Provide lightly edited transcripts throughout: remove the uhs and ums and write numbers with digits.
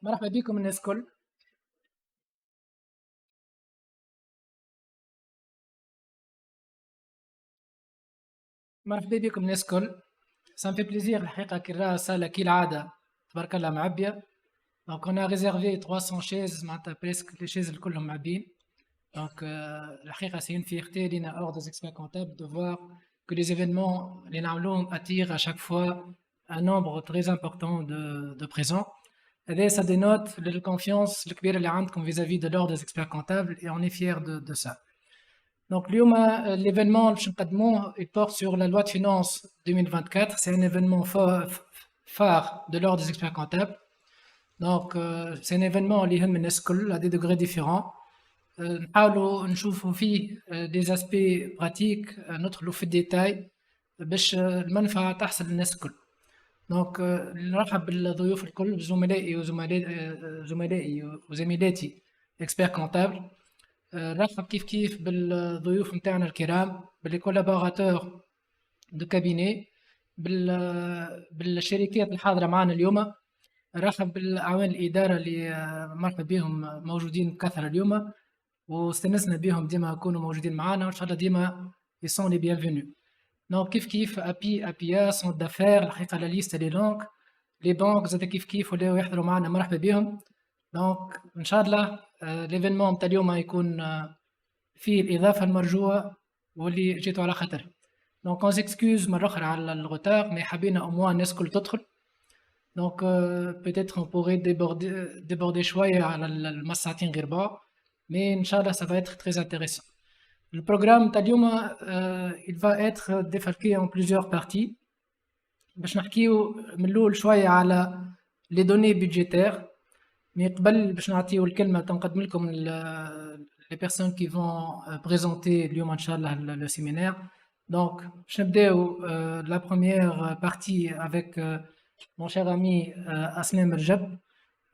مرحبا بكم الناس الكل. مرحبا بكم الناس الكل. Ça me fait plaisir الحقيقة كي نرى الصالة كالعادة تبارك الله معبية. Donc on a réservé 300 chaises معناتها presque les chaises الكلهم معبيين. Donc الحقيقة c'est une fierté لينا hors des experts comptables de voir que les événements اللي نعملوهم attirent à chaque fois un nombre très important de présents. هذا ça dénote la confiance الكبيرة اللي عندكم vis-à-vis de l'ordre des experts comptables et on est fiers de ça. Donc, l'événement que je il porte sur la loi de finances 2024. C'est un événement phare de l'ordre des experts comptables. Donc, c'est un événement qui est à des degrés différents. نحاولوا نشوفوا فيه des aspects pratiques ندخلوا في الديتاي باش المنفعة تحصل للناس الكل. دونك نرحب بالضيوف الكل زملائي وزميلاتي اكسبير كونتابل. نرحب كيف بالضيوف متاعنا الكرام باللي كولابوراتور دو كابيني بالشركات الحاضرة معنا اليوم. نرحب بالأعوان الإدارة اللي مرحبا بهم موجودين بكثرة اليوم واستنسنا بهم ديما يكونوا موجودين معنا وإن شاء الله ديما يسون لي بيانفينو. دونك كيف أبيا سون دافير الحقيقة لا ليست لي لونغ. لي بانك زاد كيف ولاو يحضروا معنا مرحبا بهم. دونك إن شاء الله ليفينمون تاع اليوم يكون فيه الإضافة المرجوة واللي جيتوا على خاطرها. دونك اون زيكسكوز مرة أخرى على الغوتار مي حبينا أو موان الناس الكل تدخل. دونك بيتيتر اون بوغي ديبوردي شوية على المس ساعتين غير بعض مي إن شاء الله سا فا إتر تري انتيريسون. Le programme تاع اليوم il va être défalqué en plusieurs parties. باش نحكيو من الأول شوية على les données budgétaires. Mais قبل باش نعطيو الكلمة تنقدم لكم les personnes qui vont présenter اليوم إن شاء الله le séminaire. Donc باش نبداو la première partie avec mon cher ami أسماء مرجب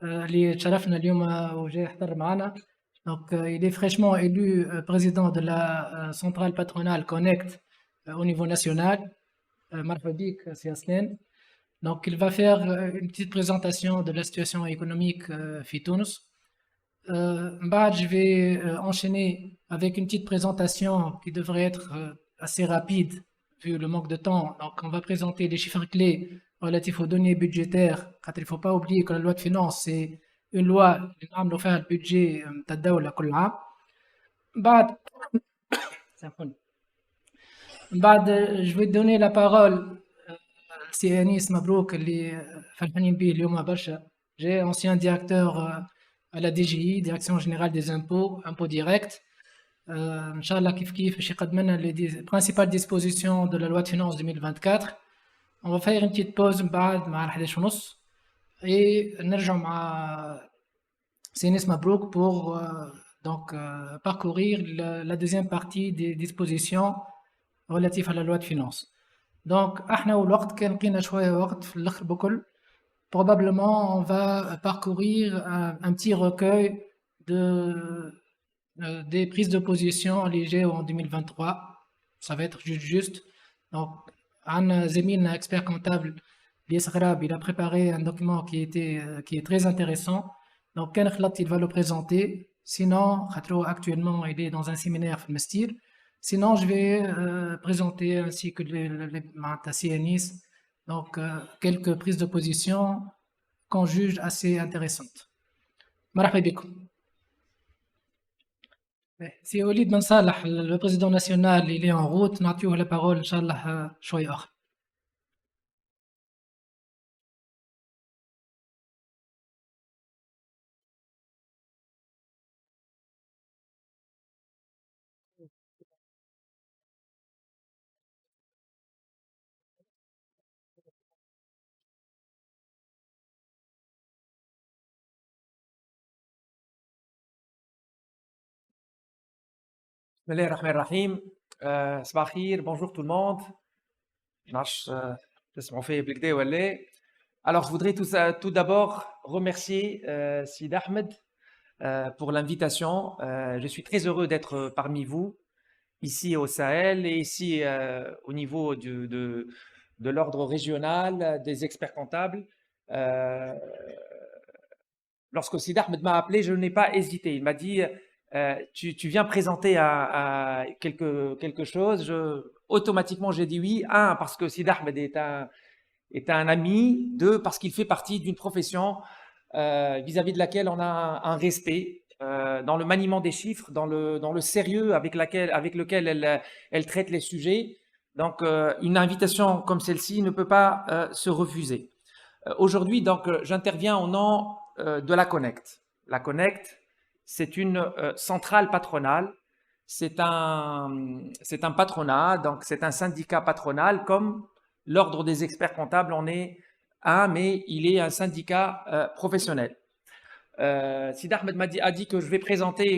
اللي تشرفنا اليوم وجاي يحضر معنا. Donc il est fraîchement élu président de la centrale patronale Connect au niveau national. مرحبا بك سي أسنان. Donc, il va faire une petite présentation de la situation économique في تونس. بعد, je vais enchaîner avec une petite présentation qui devrait être assez rapide vu le manque de temps. Donc, on va présenter les chiffres clés relatifs aux données budgétaires. Car il ne faut pas oublier que la loi de finances, c'est une loi qui nous fait le budget de الدولة كل عام. بعد, je vais donner la parole سي انيس مبروك اللي فرحانين به اليوم برشا. جاي ancien directeur à la DGI, Direction Générale des Impôts, Impôts Directs. إن شاء الله كيف باش يقدم لنا les principales dispositions de la loi de finances 2024. On va faire une petite pause من بعد مع 11:30 et نرجع مع سي انيس مبروك pour donc parcourir la deuxième partie des dispositions relatives à la loi de finances. Donc احنا والوقت كان لقينا شوية وقت في الآخر بكل. Probablement on va parcourir un petit recueil des prises de position allégées en 2023. Ça va être juste. Donc عندنا زميلنا expert comptable Lies Grab, il a préparé un document qui est très intéressant. Donc كان خلط il va le présenter. Sinon actuellement il est dans un séminaire في المستير. Sinon, je vais présenter ainsi que les CNIS, donc quelques prises de position qu'on juge assez intéressantes. مرحبا بكم. سي وليد بن صالح le président national il est en route. نعطيوه la parole إن شاء الله شوي آخر. Bismillah ar-Rahman ar-Rahim. Sabah khir, bonjour tout le monde. On fait بالكدا ولا. Alors, je voudrais tout d'abord remercier Sid Ahmed pour l'invitation. Je suis très heureux d'être parmi vous, ici au Sahel et ici au niveau de l'ordre régional, des experts comptables. lorsque Sid Ahmed m'a appelé, je n'ai pas hésité. Il m'a dit, tu viens présenter quelque chose. Automatiquement, j'ai dit oui. Un, parce que Sid Ahmed est un ami. Deux, parce qu'il fait partie d'une profession vis-à-vis de laquelle on a un respect dans le maniement des chiffres, dans le sérieux avec lequel elle traite les sujets. Donc, une invitation comme celle-ci ne peut pas se refuser. Aujourd'hui, donc, j'interviens au nom de la Connect. La Connect, c'est une centrale patronale. C'est un patronat, donc c'est un syndicat patronal comme l'Ordre des experts comptables en est un, mais il est un syndicat professionnel. Sid Ahmed a dit que je vais présenter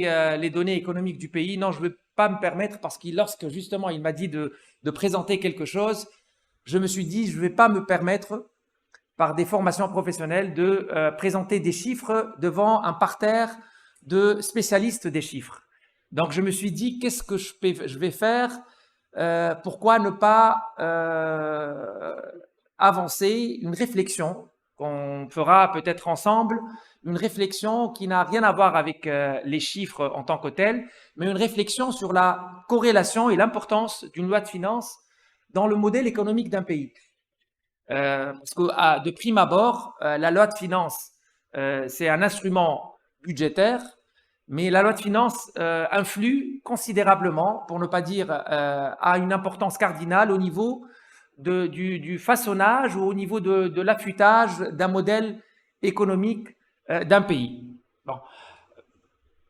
les données économiques du pays. Non, je ne vais pas me permettre parce que lorsque justement il m'a dit de présenter quelque chose, je me suis dit je ne vais pas me permettre par des formations professionnelles de présenter des chiffres devant un parterre de spécialistes des chiffres. Donc je me suis dit qu'est-ce que je vais faire, pourquoi ne pas avancer une réflexion qu'on fera peut-être ensemble, une réflexion qui n'a rien à voir avec les chiffres en tant que tels, mais une réflexion sur la corrélation et l'importance d'une loi de finances dans le modèle économique d'un pays. Parce que de prime abord, la loi de finances, c'est un instrument budgétaire, mais la loi de finances influe considérablement, pour ne pas dire a une importance cardinale au niveau du façonnage ou au niveau de l'affûtage d'un modèle économique d'un pays. Bon.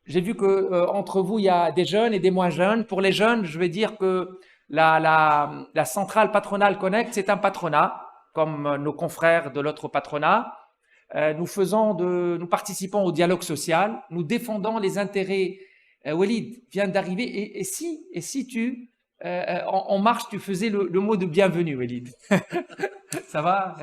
J'ai vu que entre vous, il y a des jeunes et des moins jeunes. Pour les jeunes, je vais dire que la centrale patronale Connect, c'est un patronat, comme nos confrères de l'autre patronat. Nous participons au dialogue social, nous défendons les intérêts. Walid vient d'arriver. Et si tu, en marche, tu faisais le mot de bienvenue, Walid. Ça va?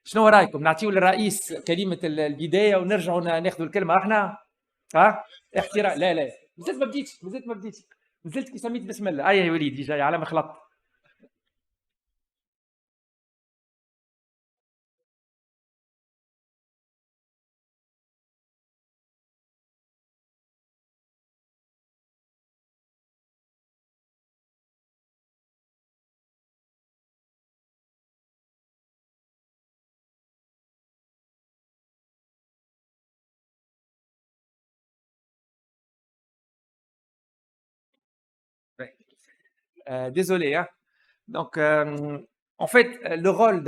شنو رايكم نعطيو للرئيس كلمه البدايه ونرجعوا ناخذوا الكلمه احنا؟ ها؟ احترام. لا مازلت ما بديتش نزلت كي سميت بسم الله. يا وليدي جاي على ما خلطت. Désolé. Hein. Donc, en fait, le rôle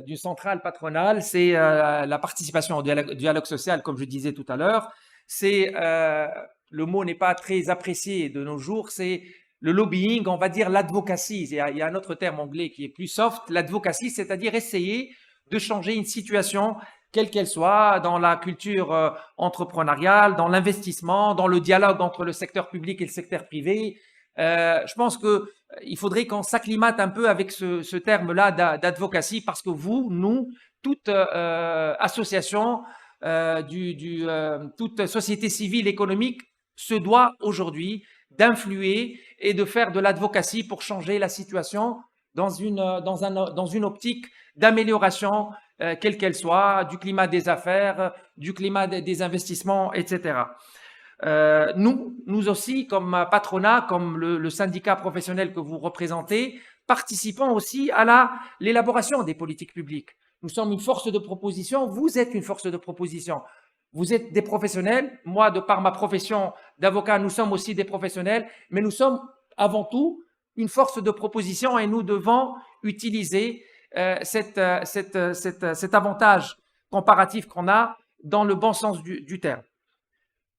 d'une centrale patronale, c'est la participation au dialogue social, comme je disais tout à l'heure. C'est le mot n'est pas très apprécié de nos jours. C'est le lobbying, on va dire l'advocacy. Il y a un autre terme anglais qui est plus soft. L'advocacy, c'est-à-dire essayer de changer une situation quelle qu'elle soit, dans la culture entrepreneuriale, dans l'investissement, dans le dialogue entre le secteur public et le secteur privé. Je pense qu'il faudrait qu'on s'acclimate un peu avec ce terme-là d'advocacy parce que vous, nous, toute association, toute société civile économique se doit aujourd'hui d'influer et de faire de l'advocacy pour changer la situation dans une optique d'amélioration, quelle qu'elle soit, du climat des affaires, du climat des investissements, etc. Nous aussi, comme patronat, comme le syndicat professionnel que vous représentez, participons aussi à l'élaboration des politiques publiques. Nous sommes une force de proposition, vous êtes une force de proposition. Vous êtes des professionnels, moi, de par ma profession d'avocat, nous sommes aussi des professionnels, mais nous sommes avant tout une force de proposition et nous devons utiliser cet avantage comparatif qu'on a dans le bon sens du terme.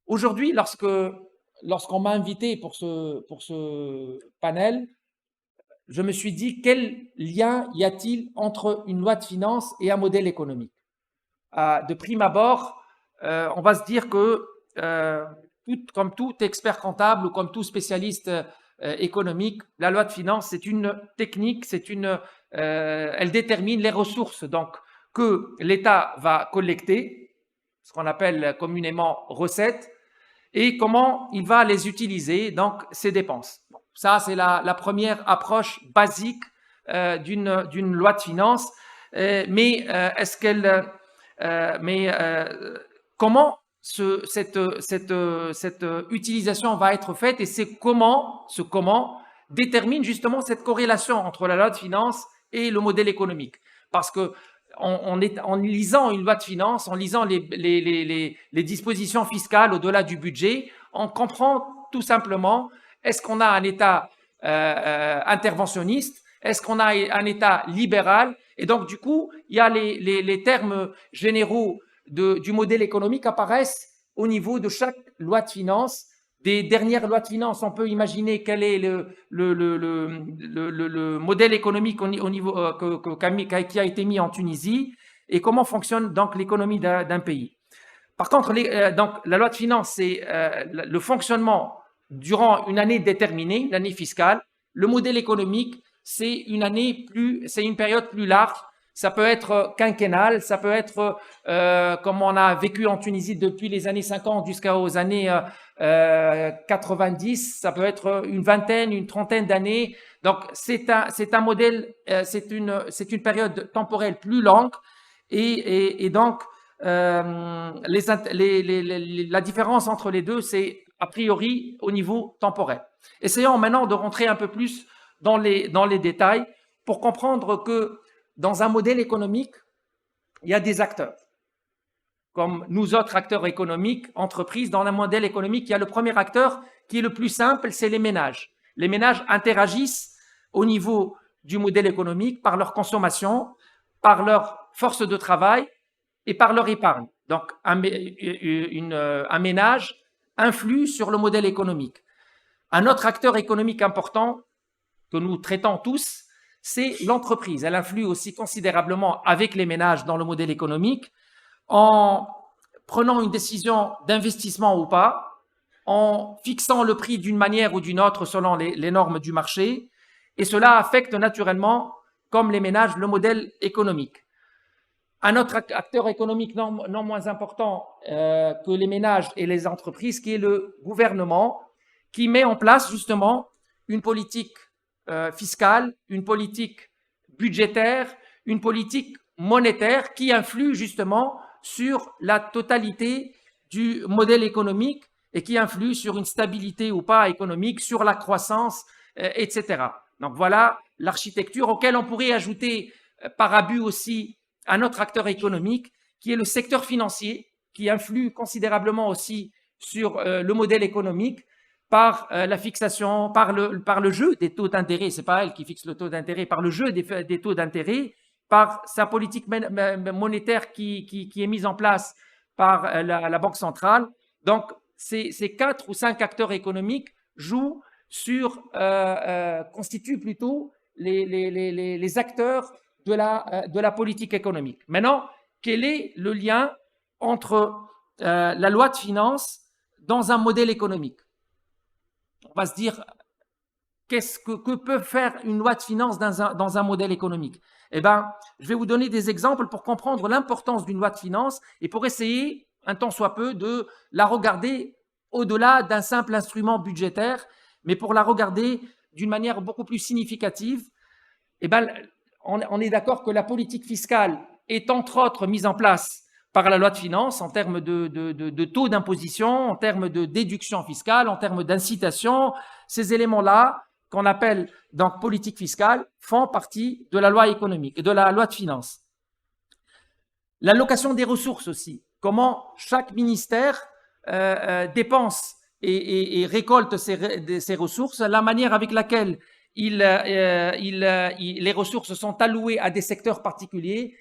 Aujourd'hui, lorsqu'on m'a invité pour ce panel, je me suis dit quel lien y a-t-il entre une loi de finances et un modèle économique? De prime abord, on va se dire que comme tout expert comptable ou comme tout spécialiste économique, la loi de finances, c'est une technique, elle détermine les ressources donc, que l'État va collecter, ce qu'on appelle communément recettes, et comment il va les utiliser, donc ses dépenses. Bon, ça, c'est la première approche basique d'une loi de finances. comment cette utilisation va être faite et ce comment détermine justement cette corrélation entre la loi de finances et le modèle économique. Parce que en lisant une loi de finances, en lisant les dispositions fiscales au-delà du budget, on comprend tout simplement, est-ce qu'on a un État interventionniste, est-ce qu'on a un État libéral? Et donc, du coup, il y a les termes généraux du modèle économique apparaissent au niveau de chaque loi de finances. Des dernières lois de finances, on peut imaginer quel est le modèle économique au niveau, qui a été mis en Tunisie et comment fonctionne donc l'économie d'un pays. Par contre, donc, la loi de finances, c'est le fonctionnement durant une année déterminée, l'année fiscale. Le modèle économique, c'est une période plus large. Ça peut être quinquennal, ça peut être comme on a vécu en Tunisie depuis les années 50 jusqu'aux années 90, ça peut être une vingtaine, une trentaine d'années. Donc, c'est un modèle, c'est une période temporelle plus longue et donc, la différence entre les deux, c'est a priori au niveau temporel. Essayons maintenant de rentrer un peu plus dans les détails pour comprendre que dans un modèle économique, il y a des acteurs. Comme nous autres acteurs économiques, entreprises, dans un modèle économique, il y a le premier acteur qui est le plus simple, c'est les ménages. Les ménages interagissent au niveau du modèle économique par leur consommation, par leur force de travail et par leur épargne. Donc, un ménage influe sur le modèle économique. Un autre acteur économique important que nous traitons tous, c'est l'entreprise. Elle influe aussi considérablement avec les ménages dans le modèle économique en prenant une décision d'investissement ou pas, en fixant le prix d'une manière ou d'une autre selon les normes du marché. Et cela affecte naturellement, comme les ménages, le modèle économique. Un autre acteur économique non moins important que les ménages et les entreprises, qui est le gouvernement, qui met en place justement une politique fiscale, une politique budgétaire, une politique monétaire qui influe justement sur la totalité du modèle économique et qui influe sur une stabilité ou pas économique, sur la croissance, etc. Donc voilà l'architecture auquel on pourrait ajouter par abus aussi un autre acteur économique qui est le secteur financier, qui influe considérablement aussi sur le modèle économique par la fixation, par le jeu des taux d'intérêt, c'est pas elle qui fixe le taux d'intérêt, par le jeu des taux d'intérêt, par sa politique monétaire qui est mise en place par la Banque centrale. Donc, ces 4 ou 5 acteurs économiques constituent plutôt les acteurs de la politique économique. Maintenant, quel est le lien entre la loi de finances dans un modèle économique? On va se dire, que peut faire une loi de finances dans un modèle économique? Eh bien, je vais vous donner des exemples pour comprendre l'importance d'une loi de finances et pour essayer, un tant soit peu, de la regarder au-delà d'un simple instrument budgétaire, mais pour la regarder d'une manière beaucoup plus significative. Eh bien, on est d'accord que la politique fiscale est entre autres mise en place par la loi de finances en termes de taux d'imposition, en termes de déduction fiscale, en termes d'incitation. Ces éléments-là, qu'on appelle donc politique fiscale, font partie de la loi économique et de la loi de finances. L'allocation des ressources aussi, comment chaque ministère dépense et récolte ses ressources, la manière avec laquelle les ressources sont allouées à des secteurs particuliers,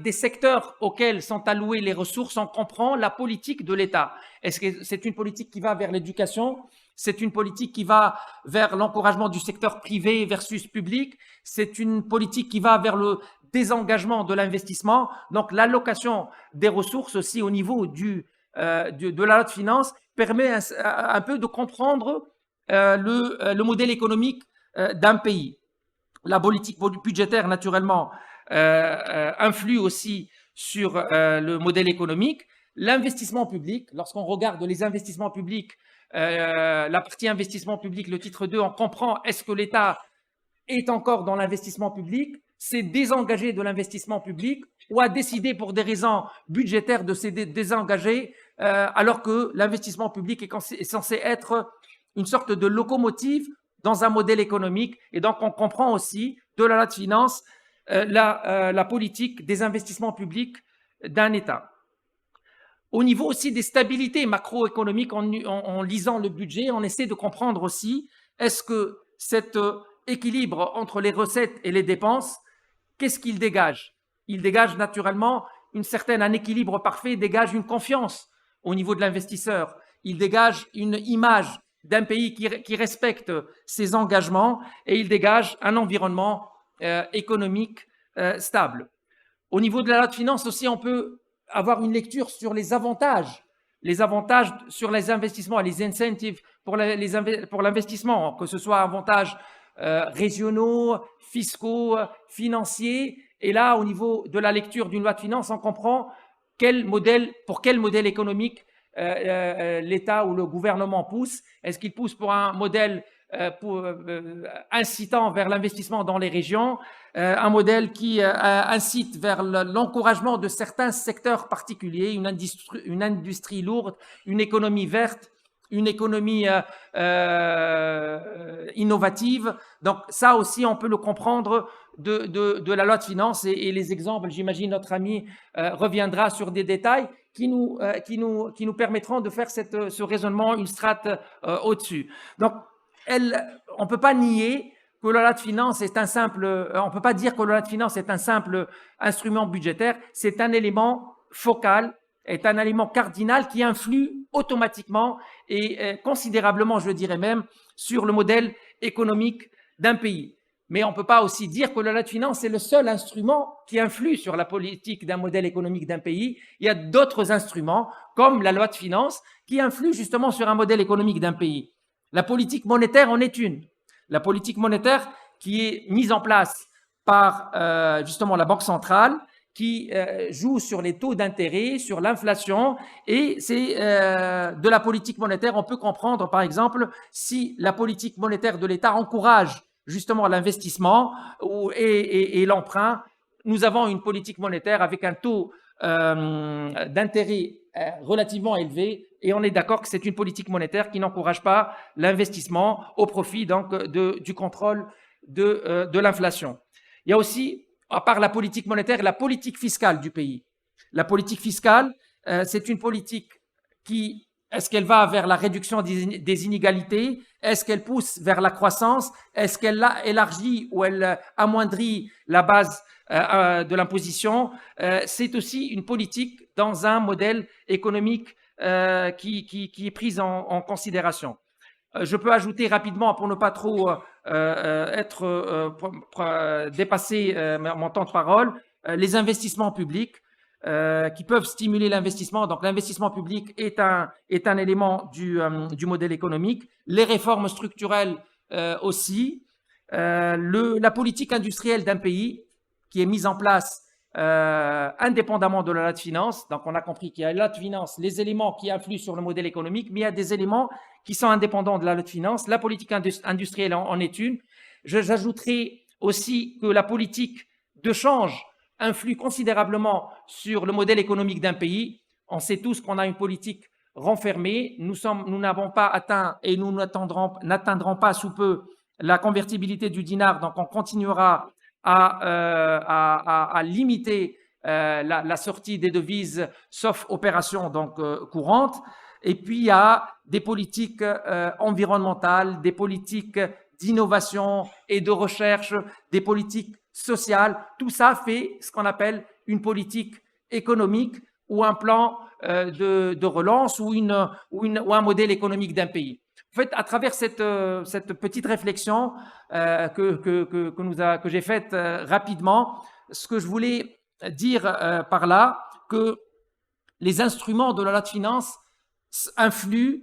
des secteurs auxquels sont allouées les ressources, on comprend la politique de l'État. Est-ce que c'est une politique qui va vers l'éducation? C'est une politique qui va vers l'encouragement du secteur privé versus public? C'est une politique qui va vers le désengagement de l'investissement? Donc, l'allocation des ressources aussi au niveau de la loi de finances permet un peu de comprendre le modèle économique d'un pays. La politique budgétaire, naturellement, influe aussi sur le modèle économique. L'investissement public, lorsqu'on regarde les investissements publics, la partie investissement public, le titre 2, on comprend est-ce que l'État est encore dans l'investissement public? s'est désengagé de l'investissement public ou a décidé pour des raisons budgétaires de se désengager alors que l'investissement public est censé être une sorte de locomotive dans un modèle économique. Et donc, on comprend aussi de la loi de finances la politique des investissements publics d'un État. Au niveau aussi des stabilités macroéconomiques, en lisant le budget, on essaie de comprendre aussi est-ce que cet équilibre entre les recettes et les dépenses, qu'est-ce qu'il dégage? Il dégage naturellement un équilibre parfait, dégage une confiance au niveau de l'investisseur. Il dégage une image d'un pays qui respecte ses engagements et il dégage un environnement économique stable. Au niveau de la loi de finances aussi, on peut avoir une lecture sur les avantages sur les investissements, les incentives pour l'investissement, que ce soit avantages régionaux, fiscaux, financiers. Et là, au niveau de la lecture d'une loi de finances, on comprend pour quel modèle économique l'État ou le gouvernement pousse. Est-ce qu'il pousse pour un modèle incitant vers l'investissement dans les régions, un modèle qui incite vers l'encouragement de certains secteurs particuliers, une industrie lourde, une économie verte, une économie innovative. Donc ça aussi, on peut le comprendre de la loi de finances et les exemples, j'imagine notre ami reviendra sur des détails qui nous permettront de faire ce raisonnement une strate au-dessus. Donc, on ne peut pas nier que la loi de finances on peut pas dire que la loi de finances est un simple instrument budgétaire, c'est un élément focal, est un élément cardinal qui influe automatiquement et considérablement, je dirais même, sur le modèle économique d'un pays. Mais on ne peut pas aussi dire que la loi de finances est le seul instrument qui influe sur la politique d'un modèle économique d'un pays. Il y a d'autres instruments, comme la loi de finances, qui influent justement sur un modèle économique d'un pays. La politique monétaire en est une. La politique monétaire qui est mise en place par justement la Banque centrale, qui joue sur les taux d'intérêt, sur l'inflation, et c'est de la politique monétaire, on peut comprendre par exemple si la politique monétaire de l'État encourage justement l'investissement et l'emprunt. Nous avons une politique monétaire avec un taux d'intérêt relativement élevé et on est d'accord que c'est une politique monétaire qui n'encourage pas l'investissement au profit donc du contrôle de l'inflation. Il y a aussi, à part la politique monétaire, la politique fiscale du pays. La politique fiscale, c'est une politique qui, est-ce qu'elle va vers la réduction des inégalités? Est-ce qu'elle pousse vers la croissance? Est-ce qu'elle élargit ou elle amoindrit la base de l'imposition? C'est aussi une politique dans un modèle économique qui est prise en considération. Je peux ajouter rapidement, pour ne pas trop dépasser mon temps de parole, les investissements publics qui peuvent stimuler l'investissement. Donc, l'investissement public est un élément du modèle économique. Les réformes structurelles aussi. La politique industrielle d'un pays qui est mise en place indépendamment de la loi de finances. Donc, on a compris qu'il y a la loi de finances, les éléments qui influent sur le modèle économique, mais il y a des éléments qui sont indépendants de la loi de finances. La politique industrielle en est une. J'ajouterai aussi que la politique de change influe considérablement sur le modèle économique d'un pays. On sait tous qu'on a une politique renfermée. Nous n'avons pas atteint et nous n'atteindrons pas sous peu la convertibilité du dinar. Donc, on continuera à limiter la sortie des devises, sauf opération donc courante. Et puis, il y a des politiques environnementales, des politiques d'innovation et de recherche, des politiques sociales. Tout ça fait ce qu'on appelle une politique économique ou un plan de relance ou un modèle économique d'un pays. En fait, à travers cette petite réflexion que j'ai faite rapidement, ce que je voulais dire par là, que les instruments de la loi de finances influent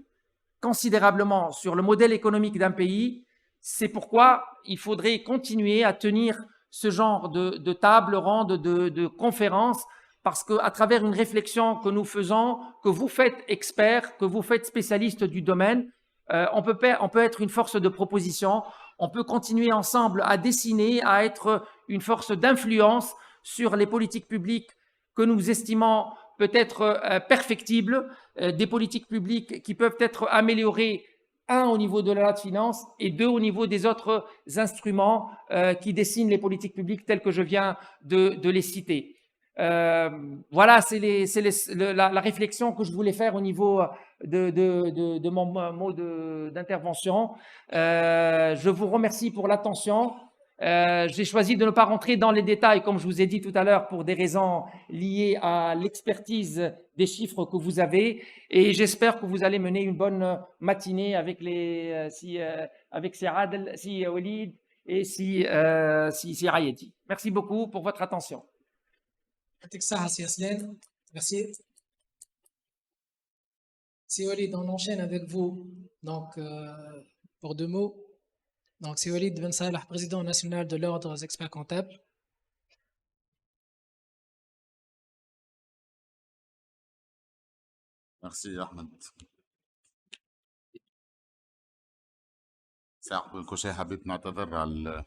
considérablement sur le modèle économique d'un pays. C'est pourquoi il faudrait continuer à tenir ce genre de table ronde, de conférences, parce qu'à travers une réflexion que nous faisons, que vous faites expert, que vous faites spécialiste du domaine, on peut être une force de proposition, on peut continuer ensemble à dessiner, à être une force d'influence sur les politiques publiques que nous estimons peut-être perfectibles, des politiques publiques qui peuvent être améliorées, un, au niveau de la loi de finances et deux, au niveau des autres instruments qui dessinent les politiques publiques telles que je viens de les citer. Voilà, c'est la réflexion que je voulais faire au niveau de mon mot d'intervention. Je vous remercie pour l'attention. J'ai choisi de ne pas rentrer dans les détails, comme je vous ai dit tout à l'heure, pour des raisons liées à l'expertise des chiffres que vous avez. Et j'espère que vous allez mener une bonne matinée avec avec si Adel, si Walid et si Rayedi. Merci beaucoup pour votre attention. Merci. Si Walid, on enchaîne avec vous. Donc, pour 2 mots. Donc, c'est Walid Ben Salah, président national de l'Ordre des experts comptables. Merci أحمد. ساعة كل شيء حبيت نعتذر على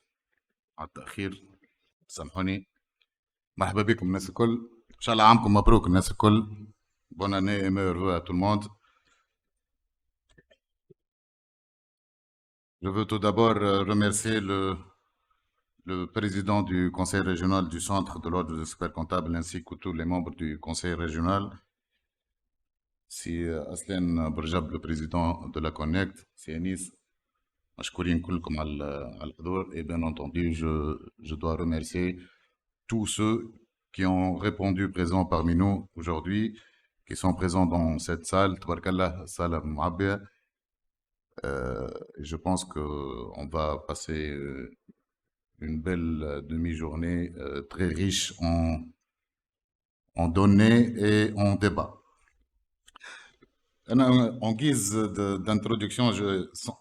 التأخير، سامحوني. مرحبا بكم الناس الكل، إن شاء الله عامكم مبروك الناس الكل. Bonne année et meilleurs vœux à tout le monde. Je veux tout d'abord remercier le président du conseil régional du centre de l'ordre des experts comptables ainsi que tous les membres du conseil régional. Si Aslen Barjab, le président de la Connect, si Anis, مشكورين كلكم على الحضور. Et bien entendu, je dois remercier tous ceux qui ont répondu présents parmi nous aujourd'hui, qui sont présents dans cette salle. Tabarakallah, salam mu'abbiya. Je pense qu'on va passer une belle demi-journée très riche en données et en débats. En guise d'introduction,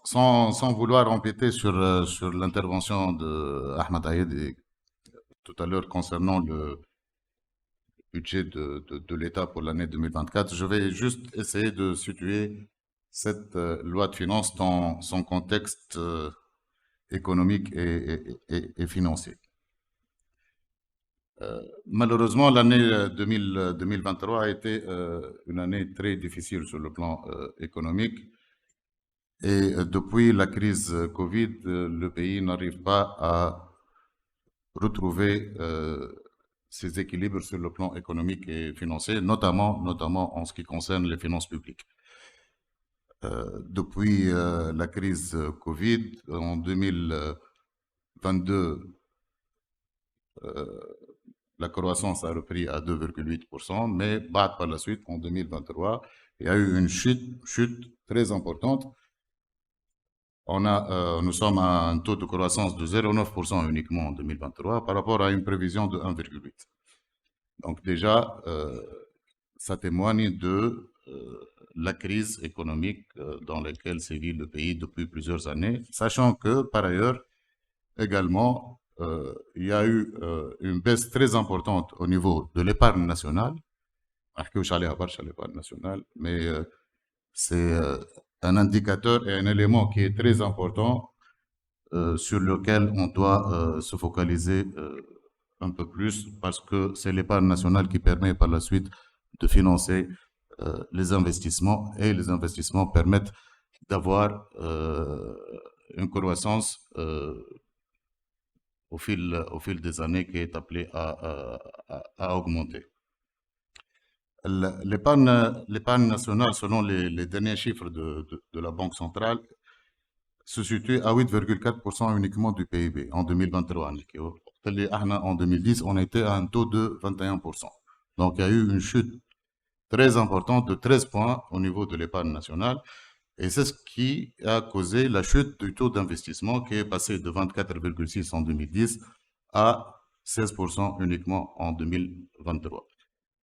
sans vouloir empiéter sur l'intervention d'Ahmed Aïed tout à l'heure concernant le budget de l'État pour l'année 2024, je vais juste essayer de situer cette loi de finances dans son contexte économique et financier. Malheureusement, l'année 2023 a été une année très difficile sur le plan économique. Et depuis la crise Covid, le pays n'arrive pas à retrouver ses équilibres sur le plan économique et financier, notamment en ce qui concerne les finances publiques. Depuis la crise Covid, en 2022, la croissance a repris à 2,8%, mais par la suite, en 2023, il y a eu une chute très importante. Nous sommes à un taux de croissance de 0,9% uniquement en 2023 par rapport à une prévision de 1,8%. Donc déjà, ça témoigne de la crise économique dans laquelle sévit le pays depuis plusieurs années, sachant que, par ailleurs, également, il y a eu une baisse très importante au niveau de l'épargne nationale. Mais c'est un indicateur et un élément qui est très important sur lequel on doit se focaliser un peu plus parce que c'est l'épargne nationale qui permet par la suite de financer les investissements et les investissements permettent d'avoir une croissance au fil des années qui est appelée à augmenter. L'épargne nationale, selon les derniers chiffres de la Banque centrale, se situe à 8,4% uniquement du PIB en 2023. En 2010, on était à un taux de 21%. Donc, il y a eu une chute très importante de 13 points au niveau de l'épargne nationale. Et c'est ce qui a causé la chute du taux d'investissement qui est passé de 24,6% en 2010 à 16% uniquement en 2023.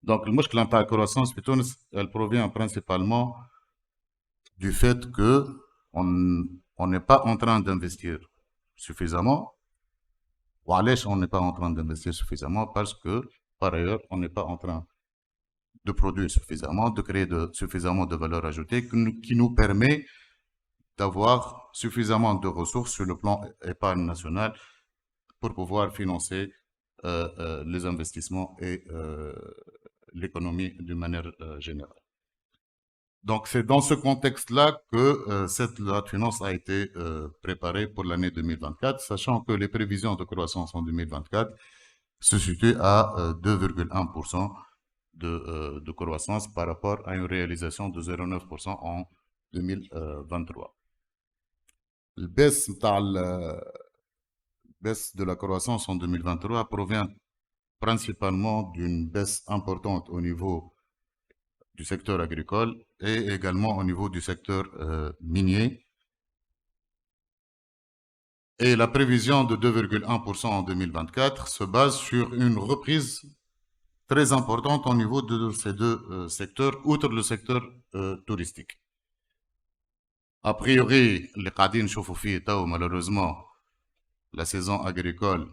Donc, le muscle de la croissance, elle provient principalement du fait qu'on n'est pas en train d'investir suffisamment. Ou on n'est pas en train d'investir suffisamment parce que, par ailleurs, on n'est pas en train de produire suffisamment, de créer suffisamment de valeur ajoutée qui nous permet d'avoir suffisamment de ressources sur le plan épargne nationale pour pouvoir financer les investissements et l'économie d'une manière générale. Donc, c'est dans ce contexte-là que cette loi de finances a été préparée pour l'année 2024, sachant que les prévisions de croissance en 2024 se situent à 2,1% de croissance par rapport à une réalisation de 0,9% en 2023. La baisse de la croissance en 2023 provient principalement d'une baisse importante au niveau du secteur agricole et également au niveau du secteur minier. Et la prévision de 2,1% en 2024 se base sur une reprise très importante au niveau de ces deux secteurs, outre le secteur touristique. A priori, les qadin choufoufi malheureusement, la saison agricole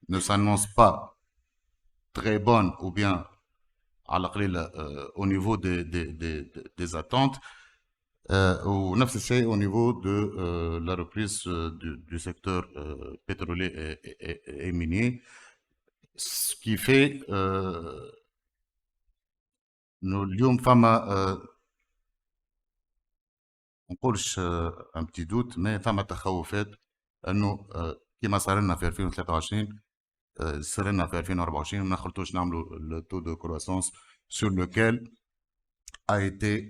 ne s'annonce pas très bonne ou bien au niveau des attentes, ou au niveau de la reprise du secteur pétrolier et minier, ce qui fait nous اليوم فما نقولش un petit doute mais فما تخوفات انه كما صار لنا في 2023 صار لنا في 2024 ما نخلطوش نعملوا le taux de croissance sur lequel a été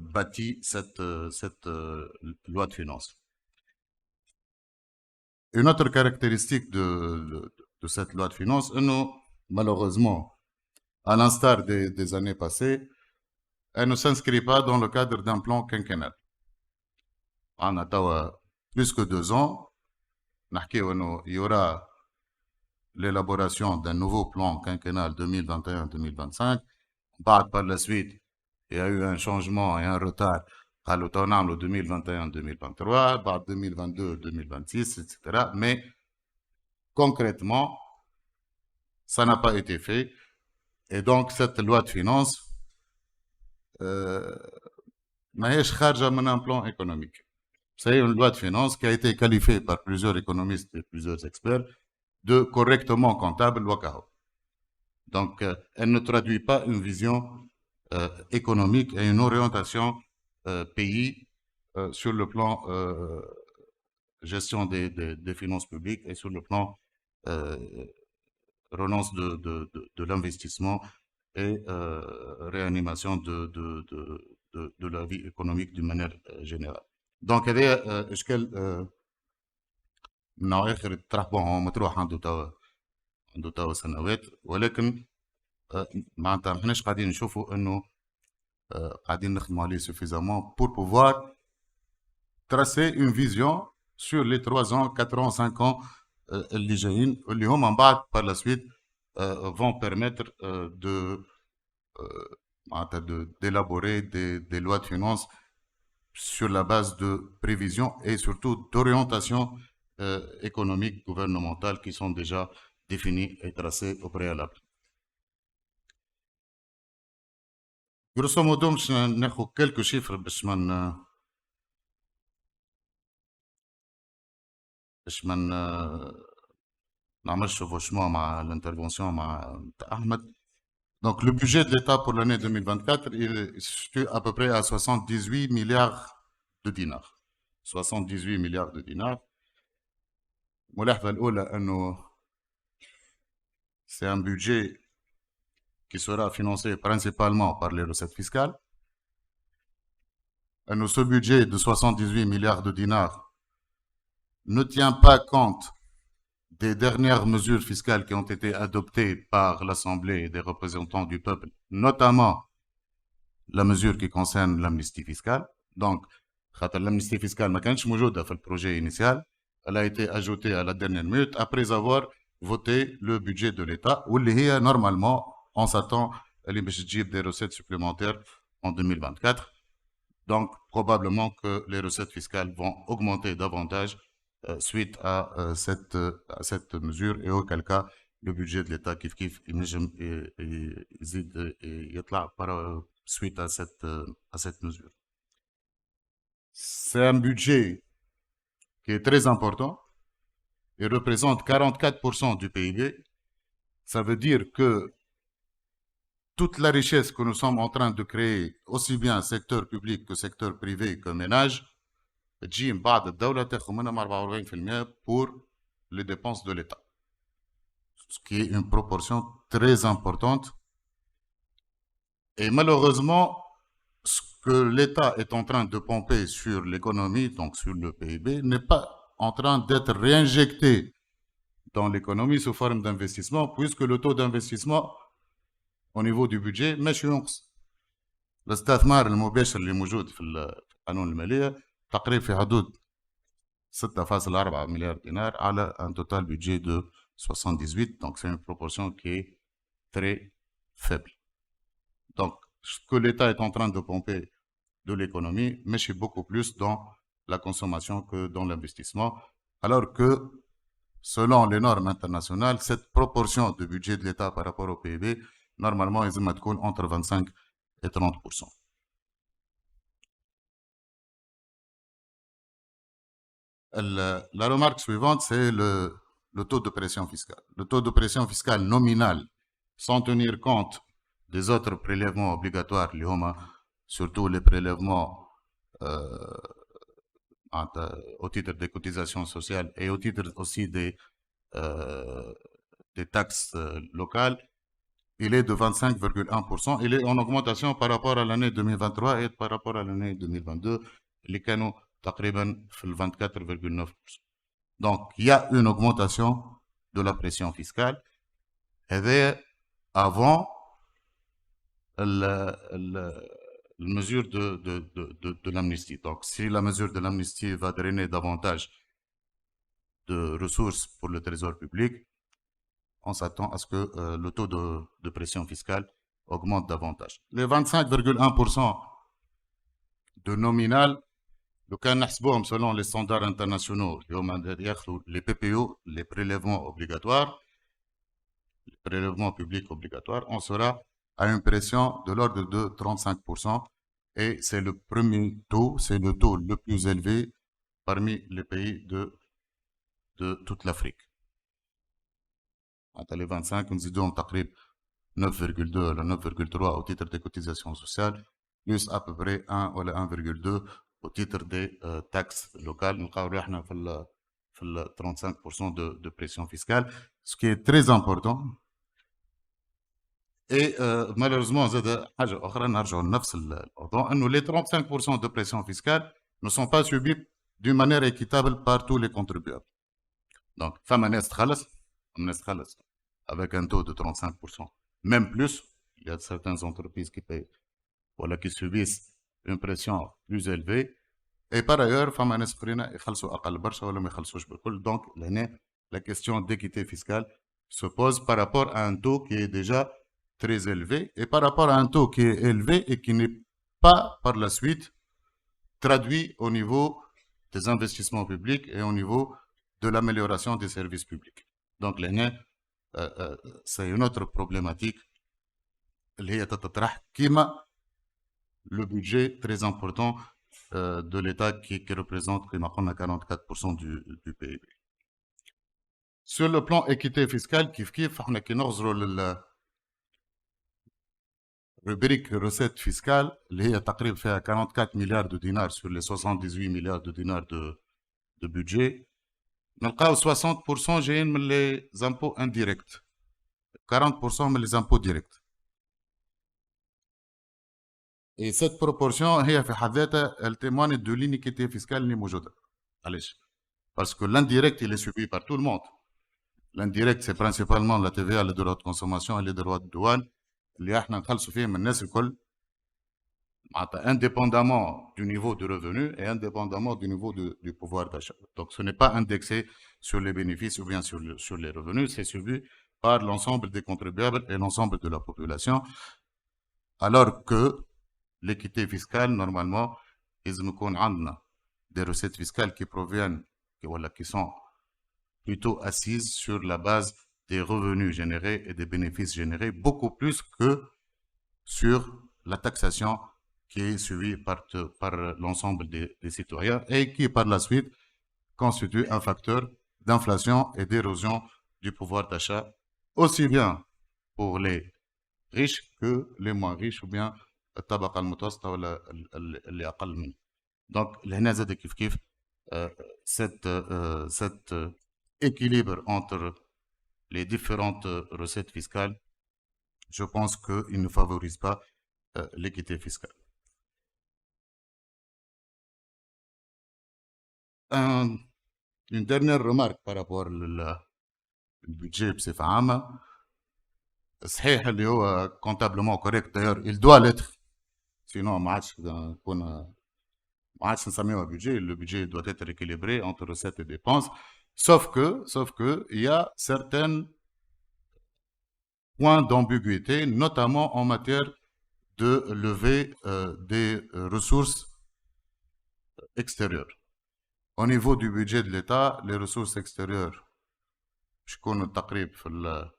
bâtie cette loi de finances. Une autre caractéristique de cette loi de finances, malheureusement, à l'instar des années passées, elle ne s'inscrit pas dans le cadre d'un plan quinquennal. On a plus que 2 ans, il y aura l'élaboration d'un nouveau plan quinquennal 2021-2025. Par la suite, il y a eu un changement et un retard à l'automne 2021-2023, 2022-2026, etc. Mais concrètement, ça n'a pas été fait. Et donc, cette loi de finances n'a pas un plan économique. C'est une loi de finances qui a été qualifiée par plusieurs économistes et plusieurs experts de correctement comptable. Donc, elle ne traduit pas une vision économique et une orientation pays sur le plan gestion des finances publiques et sur le plan relance de l'investissement et réanimation de la vie économique d'une manière générale. Donc, هذا اشكال من اخر طرح مطروح عنده توا سنوات ولكن معناتها ما احناش قاعدين نشوفوا انه قاعدين نخدموا عليه suffisamment pour pouvoir tracer une vision sur les 3 ans, 4 ans, 5 ans اللي جايين اللي هما من بعد par la suite vont permettre d'élaborer des lois de finances sur la base de prévisions et surtout d'orientations économiques gouvernementales qui sont déjà définies et tracées au préalable. Grosso modo, باش ناخذ quelques chiffres باش ما نعملش chevauchement مع l'intervention مع Ahmed. Donc, le budget de l'État pour l'année 2024, il se situe à peu près à 78 milliards de dinars. 78 milliards de dinars. C'est un budget qui sera financé principalement par les recettes fiscales. Ce budget de 78 milliards de dinars ne tient pas compte des dernières mesures fiscales qui ont été adoptées par l'Assemblée des représentants du peuple, notamment la mesure qui concerne l'amnistie fiscale. Donc, l'amnistie fiscale n'a pas été dans le projet initial, elle a été ajoutée à la dernière minute après avoir voté le budget de l'État, où normalement, on s'attend à des recettes supplémentaires en 2024. Donc, probablement que les recettes fiscales vont augmenter davantage suite à cette mesure et auquel cas le budget de l'État suite à cette mesure. C'est un budget qui est très important il représente 44% du PIB. Ça veut dire que toute la richesse que nous sommes en train de créer, aussi bien secteur public que secteur privé que ménage, تجي من بعد الدولة تاخذ منهم 44% pour les dépenses de l'État. Ce qui est une proportion très importante. Et malheureusement, ce que l'État est en train de pomper sur l'économie, donc sur le PIB, n'est pas en train d'être réinjecté dans l'économie sous forme d'investissement, puisque le taux d'investissement au niveau du budget ماشي ينقص. الاستثمار المباشر اللي موجود في القانون المالية تقريبا في حدود 6,4 milliards dinars على un total budget de 78, donc c'est une proportion qui est très faible. Donc, ce que l'État est en train de pomper de l'économie, mais c'est beaucoup plus dans la consommation que dans l'investissement, alors que, selon les normes internationales, cette proportion de budget de l'État par rapport au PIB, normalement, ils aiment entre 25 et 30%. La remarque suivante, c'est le taux de pression fiscale. Le taux de pression fiscale nominal, sans tenir compte des autres prélèvements obligatoires, surtout les prélèvements au titre des cotisations sociales et au titre aussi des taxes locales, il est de 25,1%. Il est en augmentation par rapport à l'année 2023 et par rapport à l'année 2022, les canaux تقريبا في 24,9%. Donc, il y a une augmentation de la pression fiscale. Et avant la mesure de l'amnistie. Donc, si la mesure de l'amnistie va drainer davantage de ressources pour le trésor public, on s'attend à ce que le taux de pression fiscale augmente davantage. Les 25,1% de nominal, selon les standards internationaux, les PPO, les prélèvements obligatoires, les prélèvements publics obligatoires, on sera à une pression de l'ordre de 35%, et c'est le premier taux, c'est le taux le plus élevé parmi les pays de toute l'Afrique. Entre les 25, nous disons تقريبا 9,2 à 9,3 au titre des cotisations sociales, plus à peu près 1 ou 1,2 au titre des taxes locales. Nous avons 35% de pression fiscale, ce qui est très important. Et malheureusement, les 35% de pression fiscale ne sont pas subis d'une manière équitable par tous les contribuables. Donc, avec un taux de 35%, même plus, il y a certaines entreprises qui payent, voilà, qui subissent une pression plus élevée. Et par ailleurs, donc la question d'équité fiscale se pose par rapport à un taux qui est déjà très élevé et par rapport à un taux qui est élevé et qui n'est pas par la suite traduit au niveau des investissements publics et au niveau de l'amélioration des services publics. Donc c'est une autre problématique. Le budget très important de l'État qui représente 44% du PIB. Sur le plan équité fiscale, on a rubrique recettes fiscales, il y a 44 milliards de dinars sur les 78 milliards de dinars de budget. Nous avons 60% des impôts indirects, 40% des impôts directs. Et cette proportion, elle témoigne de l'iniquité fiscale ni موجودة. Parce que l'indirect, il est subi par tout le monde. L'indirect, c'est principalement la TVA, les droits de consommation et les droits de douane. اللي احنا نخلصوا فيهم الناس الكل indépendamment du niveau de revenu et indépendamment du niveau du pouvoir d'achat. Donc ce n'est pas indexé sur les bénéfices ou bien sur les revenus, c'est subi par l'ensemble des contribuables et l'ensemble de la population. Alors que l'équité fiscale, normalement, ils nous connaissent des recettes fiscales qui proviennent, qui sont plutôt assises sur la base des revenus générés et des bénéfices générés, beaucoup plus que sur la taxation qui est suivie par l'ensemble des citoyens et qui, par la suite, constitue un facteur d'inflation et d'érosion du pouvoir d'achat, aussi bien pour les riches que les moins riches ou bien الطبقة المتوسطة ولا اللي أقل منه. Donc, لهنا زاد كيف كيف cet équilibre entre les différentes recettes fiscales, je pense qu'il ne favorise pas l'équité fiscale. Une dernière remarque par rapport au budget بصفة عامة. صحيح اللي هو comptablement correct d'ailleurs il doit l'être sinon ما عادش نكون ما عادش نسميوها budget. Le budget doit être équilibré entre recettes et dépenses, sauf que il y a certains points d'ambiguïté, notamment en matière de levée des ressources extérieures. Au niveau du budget de l'État, les ressources extérieures بشكون تقريبا في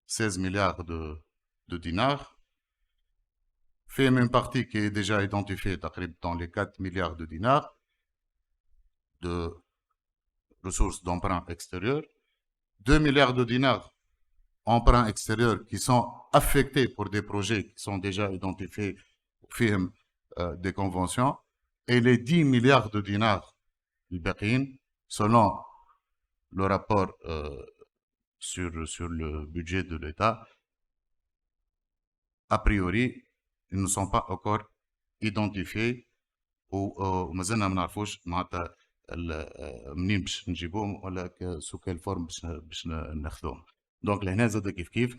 16 milliards de dinars. Fait une partie qui est déjà identifiée dans les 4 milliards de dinars de ressources d'emprunt extérieur. 2 milliards de dinars emprunts extérieurs qui sont affectés pour des projets qui sont déjà identifiés au film des conventions. Et les 10 milliards de dinars selon le rapport sur le budget de l'État, a priori, ils ne sont pas encore identifiés ومازلنا ما نعرفوش معناتها منين باش نجيبوهم ولا سو كيل فورم باش ناخذوهم. دونك لهنا زاد كيف كيف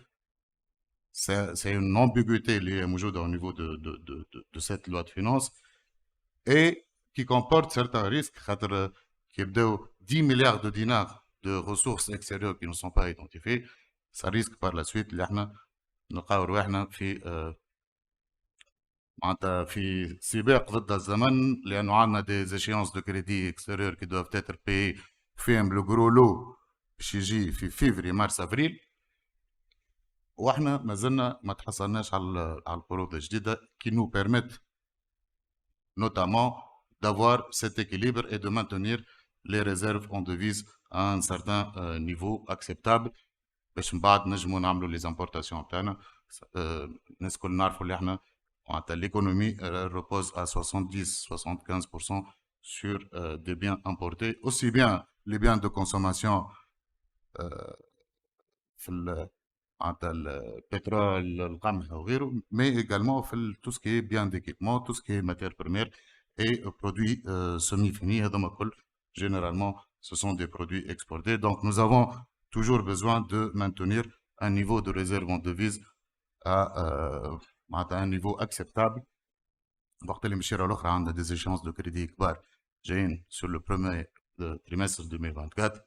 c'est une ambiguïté اللي هي موجوده au niveau de cette loi de finances et qui comporte certains risques خاطر كي يبداو 10 milliards de dinars de ressources extérieures qui ne sont pas identifiées, ça risque par la suite اللي احنا نلقاو رواحنا في معناتها في سباق ضد الزمن لانه عندنا دي زيشيونس دو كريدي اكستيريور كي دوف تاتر بي فيهم لو غرو لو باش يجي في فيفري مارس افريل واحنا مازلنا ما تحصلناش على القروض الجديده qui nous permettent notamment d'avoir cet équilibre et de maintenir les réserves en devise à un certain niveau acceptable باش من بعد نجمو نعملو les importations تاعنا. الناس الكل نعرفوا اللي احنا l'économie repose à 70-75% sur des biens importés, aussi bien les biens de consommation, le pétrole, le qamh ou غيره, mais également tout ce qui est biens d'équipement, tout ce qui est matières premières et produits semi-finis. Généralement, ce sont des produits exportés. Donc, nous avons toujours besoin de maintenir un niveau de réserve en devise à un niveau acceptable. وقت اللي مشينا الاخرى عندنا des échéances de crédit كبار جايين sur le premier trimestre 2024.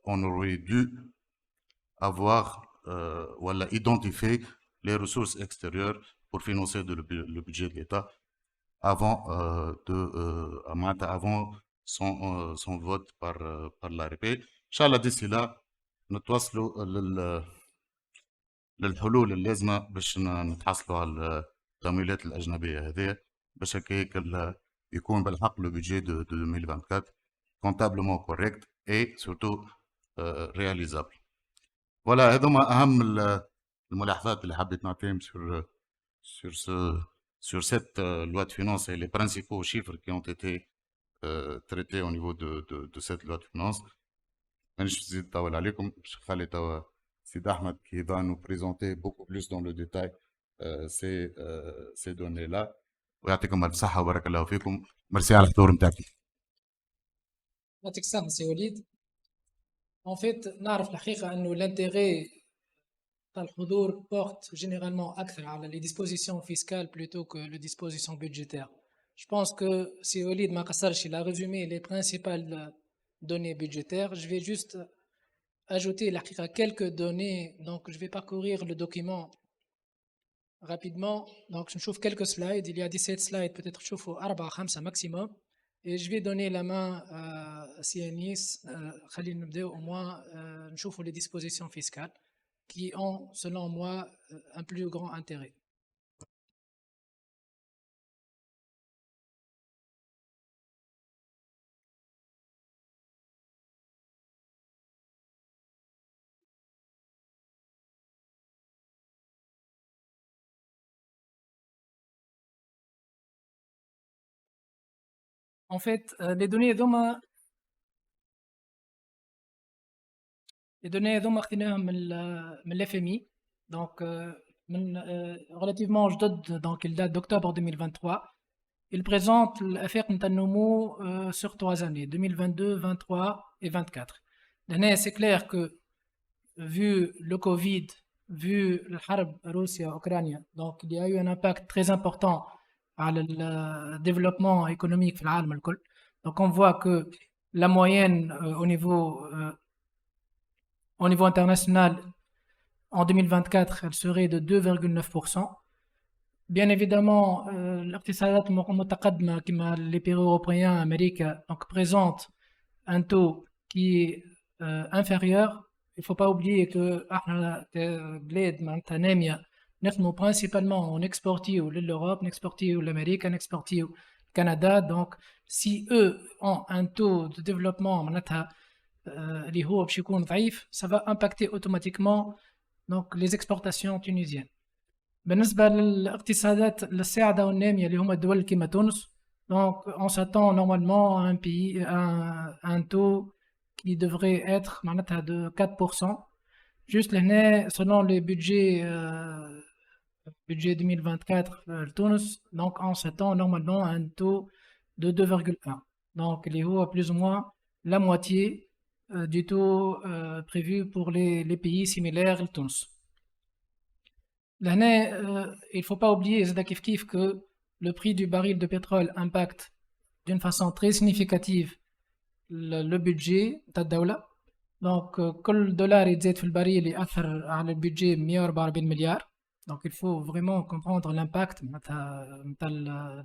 On aurait dû avoir ou identifier les ressources extérieures pour financer le budget de l'État avant avant son vote par l'ARP. Inch'Allah d'ici là نتواصلوا للحلول اللازمه باش نتحصلوا على التمويلات الاجنبيه هذه باش هيك يكون بالحق لو بيدجي دو 2024 comptablement correct et surtout réalisable. Voilà, هذوما اهم الملاحظات اللي حبيت نعطيهم sur cette loi de finances et les principaux chiffres qui ont été traités au niveau de cette loi de finances. مانيش نزيد نطول عليكم باش نخلي توا سيد أحمد qui va nous présenter beaucoup plus dans le détail ces données-là. ويعطيكم الف صحة وبارك الله فيكم. ميرسي على الحضور نتاعكم. يعطيك الصحة سي وليد. En fait نعرف الحقيقة إنه l'intérêt تاع الحضور porte généralement أكثر على les dispositions fiscales plutôt que les dispositions budgétaires. Je pense que si Walid m'a il a résumé les principales données budgétaires. Je vais juste ajouter quelques données. Donc, je vais parcourir le document rapidement. Donc, je trouve quelques slides. Il y a 17 slides, peut-être je trouve 4-5 maximum. Et je vais donner la main à Sianis, au moins, je trouve les dispositions fiscales qui ont, selon moi, un plus grand intérêt. En fait, les données هذوما خديناهم من l'FMI. Donc, relativement جدد, donc il date d'octobre 2023. Il présente l'affaire نتاع النمو sur 3 années, 2022, 23 et 24. لهنا c'est clair que vu le Covid, vu الحرب روسيا-Ukraine, donc il y a eu un impact très important على le développement économique في العالم الكل. Donc on voit que la moyenne au niveau international en 2024, elle serait de 2,9%. Bien évidemment, الاقتصادات المتقدمة كما les pays européens, Amérique, donc présentent un taux qui est inférieur. Il ne faut pas oublier que احنا كبلاد معناتها نامية نخدموا principalement en exportيو للأوروب, نexportيو l'Amérique, نexportيو le Canada. Donc si eux ont un taux de développement معناتها اللي هو باش يكون ضعيف, ça va impacter automatiquement donc les exportations tunisiennes. بالنسبة للاقتصادات الساعدة والنامية اللي هما الدول كيما تونس, donc on s'attend normalement à un taux qui devrait être معناتها de 4%. Juste لهنا selon les budgets budget 2024 Tunis, donc on s'attend normalement à un taux de 2,1. Donc اللي هو plus ou moins la moitié du taux prévu pour les pays similaires à Tunis. Là, il ne faut pas oublier que le prix du baril de pétrole impacte d'une façon très significative le budget de la دولة. Donc, كل دولار يزيد في البريل يأثر على البudget 144 milliards. Donc, il faut vraiment comprendre l'impact de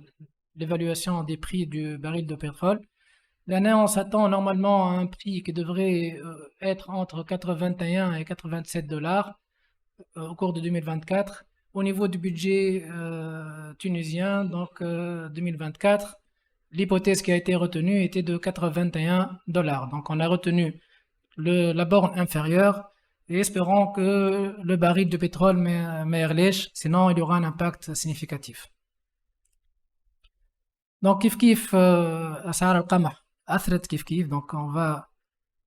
l'évaluation des prix du baril de pétrole. L'année, on s'attend normalement à un prix qui devrait être entre 81 et 87 dollars au cours de 2024. Au niveau du budget tunisien, donc 2024, l'hypothèse qui a été retenue était de 81 dollars. Donc on a retenu la borne inférieure et espérons que le baril de pétrole ما يغليش, sinon il y aura un impact significatif. Donc كيف أسعار القمح أثرت كيف, donc on va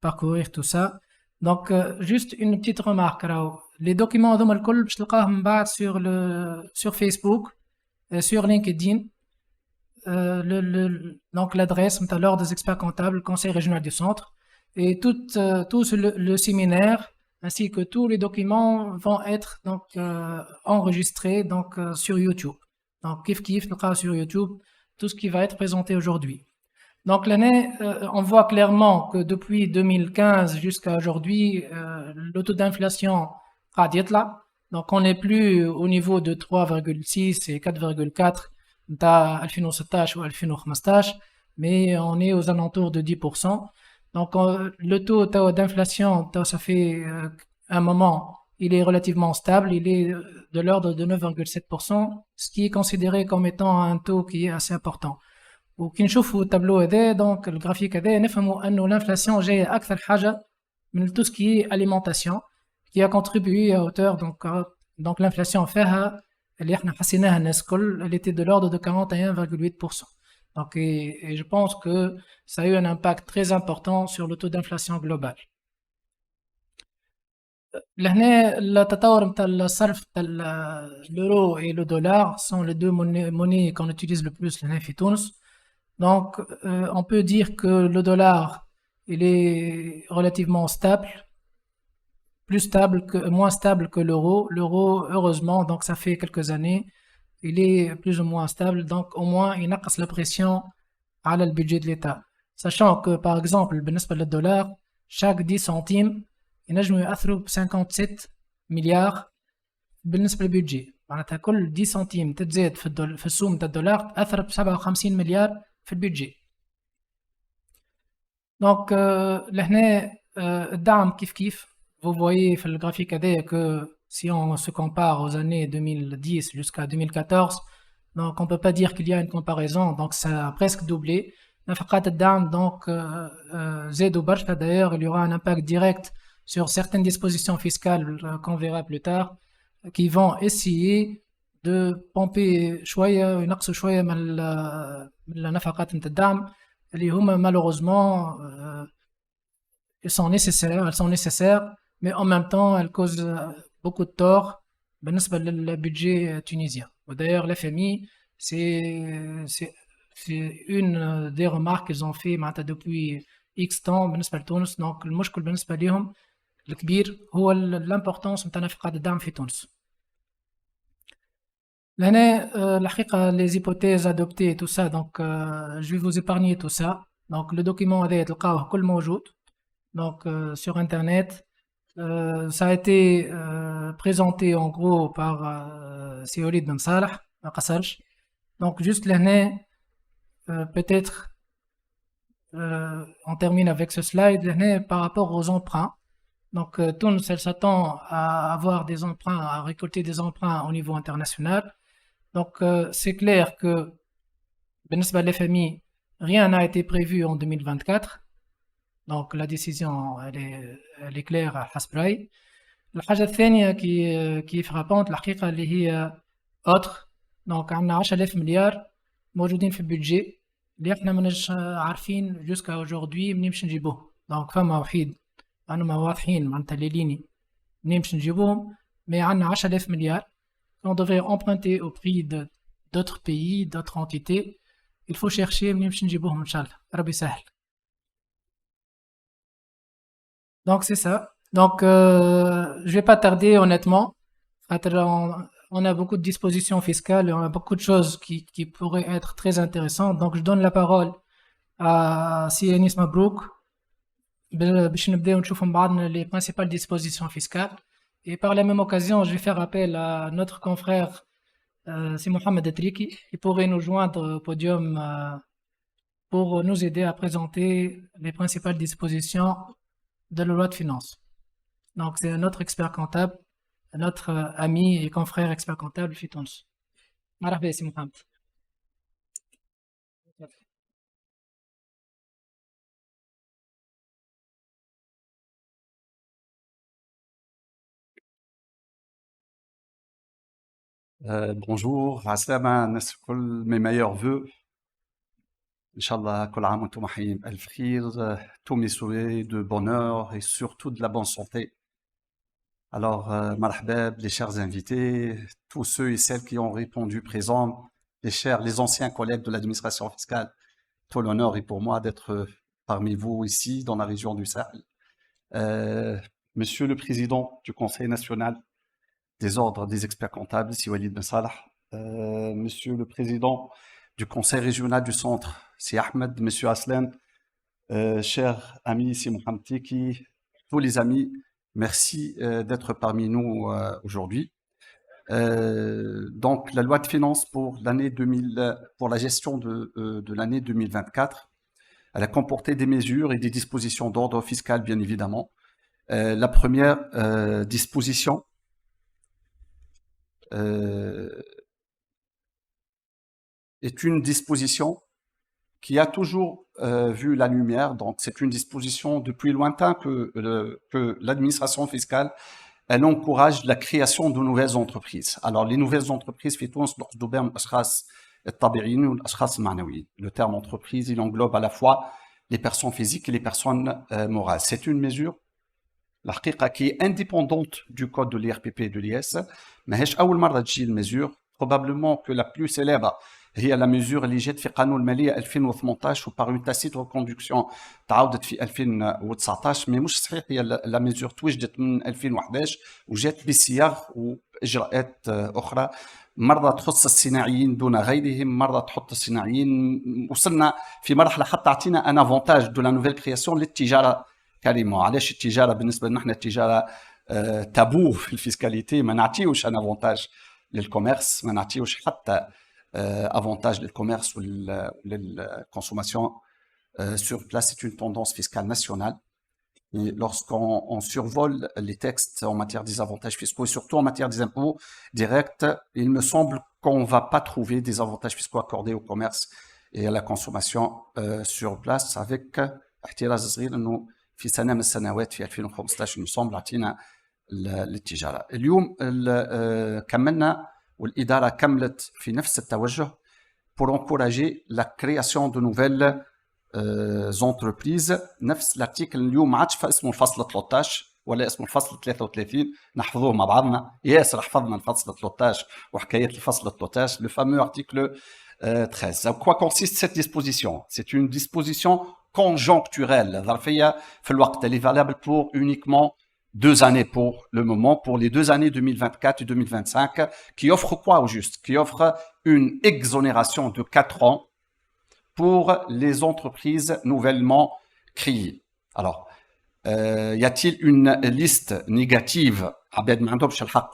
parcourir tout ça. Donc juste une petite remarque, les documents هذوما الكل باش تلقاهم من بعد sur Facebook, sur LinkedIn, donc l'adresse نتاع l'ordre des experts comptables, conseil régional du centre, et tout le séminaire ainsi que tous les documents vont être donc enregistrés donc sur YouTube. Donc كيف تلقاو sur YouTube tout ce qui va être présenté aujourd'hui. Donc l'année, on voit clairement que depuis 2015 jusqu'à aujourd'hui, le taux d'inflation a là. Donc on n'est plus au niveau de 3,6 et 4,4 dans 2016 ou 2015, mais on est aux alentours de 10%. Donc le taux d'inflation, ça fait un moment, il est relativement stable, il est de l'ordre de 9,7%, ce qui est considéré comme étant un taux qui est assez important. وكي نشوفوا التابلو هذا دونك الجرافيك هذا نفهموا انه الانفلاسيون جايه اكثر حاجه من tout ce qui est alimentation qui a contribué à hauteur donc l'inflation فيها اللي احنا حسيناها الناس كل elle était de l'ordre de 41,8%. Donc et je pense que ça a eu un impact très important sur le taux d'inflation global. لهنا التطور نتاع الصرف نتاع l'euro et le dollar sont les deux monnaies qu'on utilise le plus لهنا في تونس. Donc, on peut dire que le dollar, il est relativement stable, moins stable que l'euro. L'euro, heureusement, donc ça fait quelques années, il est plus ou moins stable. Donc, au moins, il n'a pas la pression à le budget de l'État. Sachant que, par exemple, le dollar, chaque 10 centimes, il a 57 milliards بالنسبة للبudget. معناتها كل 10 centimes تزيد في السوم تاع الدولار تأثر ب 57 مليار في البيدجي. دونك لهنا الدعم كيف vous voyez في الجرافيك هذايا que si on se compare aux années 2010 jusqu'à 2014, donc on peut pas dire qu'il y a une comparaison, donc ça a presque doublé. نفقات الدعم donc زادوا برشا. D'ailleurs il y aura un impact direct sur certaines dispositions fiscales qu'on verra plus tard qui vont essayer de pomper شوية وينقصوا شوية من النفقات نتاع الدعم اللي هما malheureusement elles sont nécessaires, mais en même temps elles causent beaucoup de tort بالنسبة للبudget tunisien. D'ailleurs l'FMI c'est une des remarques qu'ils ont fait معناتها depuis X temps بالنسبة لتونس. donc المشكل بالنسبة ليهم الكبير هو l'importance نتاع نفقات الدعم في تونس. لهنا الحقيقة les hypothèses adoptées tout ça, donc je vais vous épargner tout ça. donc le document هذا تلقاوه كل موجود donc sur internet. Ça a été présenté en gros par Walid Ben Saleh ما قصرش. donc juste لهنا peut-être on termine avec ce slide لهنا par rapport aux emprunts. donc Tunis elle s'attend à avoir des emprunts, à récolter des emprunts au niveau international. donc c'est clair que بالنسبة للFMI rien n'a été prévu en 2024. donc la décision elle est claire à حسب رأيي. الحاجة الثانية qui est frappante الحقيقة اللي هي autre. donc عندنا 10,000 مليار موجودين في البودجي اللي احنا ماناش عارفين jusqu'à aujourd'hui منين باش نجيبوه. donc فما وحيد ما واضحين معناتها ليليني منين باش نجيبوهم. mais عندنا 10,000 مليار on devrait emprunter au prix d'autres pays, d'autres entités. il faut chercher منين باش نجيبوهم ان شاء الله ربي يسهل. donc c'est ça. donc je vais pas tarder honnêtement. on a beaucoup de dispositions fiscales et on a beaucoup de choses qui pourraient être très intéressantes. donc je donne la parole à سي أنيس مبروك باش نبداو نشوفوا مع بعضنا les principales dispositions fiscales. et par la même occasion je vais faire appel à notre confrère c'est Mohamed Atriki qui pourrait nous joindre au podium pour nous aider à présenter les principales dispositions de la loi de finances. donc c'est notre expert comptable, notre ami et confrère expert comptable في تونس. مرحبا سي محمد. Bonjour, عسلامة الناس الكل. mes meilleurs vœux إن شاء الله كل عام وأنتم حيين بألف خير. tous mes souhaits de bonheur et surtout de la bonne santé. alors marhaba les chers invités, tous ceux et celles qui ont répondu présents, les anciens collègues de l'administration fiscale. Tout l'honneur est pour moi d'être parmi vous ici dans la région du Sahel. Monsieur le Président du Conseil national des ordres des experts comptables, si Walid Ben Saleh, Monsieur le Président du Conseil régional du Centre, si Ahmed, Monsieur Aslan, cher ami, si Mohamed Tiki, tous les amis, merci d'être parmi nous aujourd'hui. donc la loi de finances pour l'année 2000, pour la gestion de l'année 2024, elle a comporté des mesures et des dispositions d'ordre fiscal, bien évidemment. La première disposition est une disposition qui a toujours vu la lumière. donc c'est une disposition depuis lointain que l'administration fiscale elle encourage la création de nouvelles entreprises. alors les nouvelles entreprises في تونس نقصدوا بهم الأشخاص الطبيعيين والأشخاص المعنويين. le terme entreprise il englobe à la fois les personnes physiques et les personnes morales. c'est une mesure الحقيقة qui est indépendante du code de l'IRPP et de l'IS. ماهيش أول مرة تجي المسure. probablement que la plus célèbre هي la mesure اللي جات في قانون المالية 2018 وبار une tacite reconduction تعاودت في 2019. mais مش صحيح هي la mesure توجدت من 2011 وجات بصياغ وإجراءات أخرى. مرة تخص الصناعيين دون غيرهم، مرة تحط الصناعيين. وصلنا في مرحلة حتى تعطينا ان افونتاج دو لا نوفيل كرياسيون للتجارة كريمة. علاش التجارة بالنسبة لنا احنا التجارة تابو في الفيسكاليتي، ما نعطيوش ان افونتاج للكوميرس، ما نعطيوش حتى avantage du commerce ou de la consommation sur place. C'est une tendance fiscale nationale. Et lorsqu'on survole les textes en matière des avantages fiscaux et surtout en matière des impôts directs, il me semble qu'on ne va pas trouver des avantages fiscaux accordés au commerce et à la consommation sur place. avec احتراز صغير انه في سنة من السنوات في 2015 يسمى عطينا للتجارة. اليوم كملنا والإدارة كملت في نفس التوجه pour encourager la création de nouvelles entreprises نفس l'article اليوم ما عادش اسمه الفصل 13 ولا اسمه الفصل 33 نحفظوه مع بعضنا ياسر حفظنا الفصل 13 وحكايات الفصل 13 le fameux article 13. Quoi consiste cette disposition? C'est une disposition conjoncturelle ظرفية في الوقت. Elle est valable pour uniquement 2 années pour le moment, pour les 2 années 2024 et 2025, qui offre quoi au juste? Qui offre une exonération de 4 ans pour les entreprises nouvellement créées. Alors, y a-t-il une liste négative?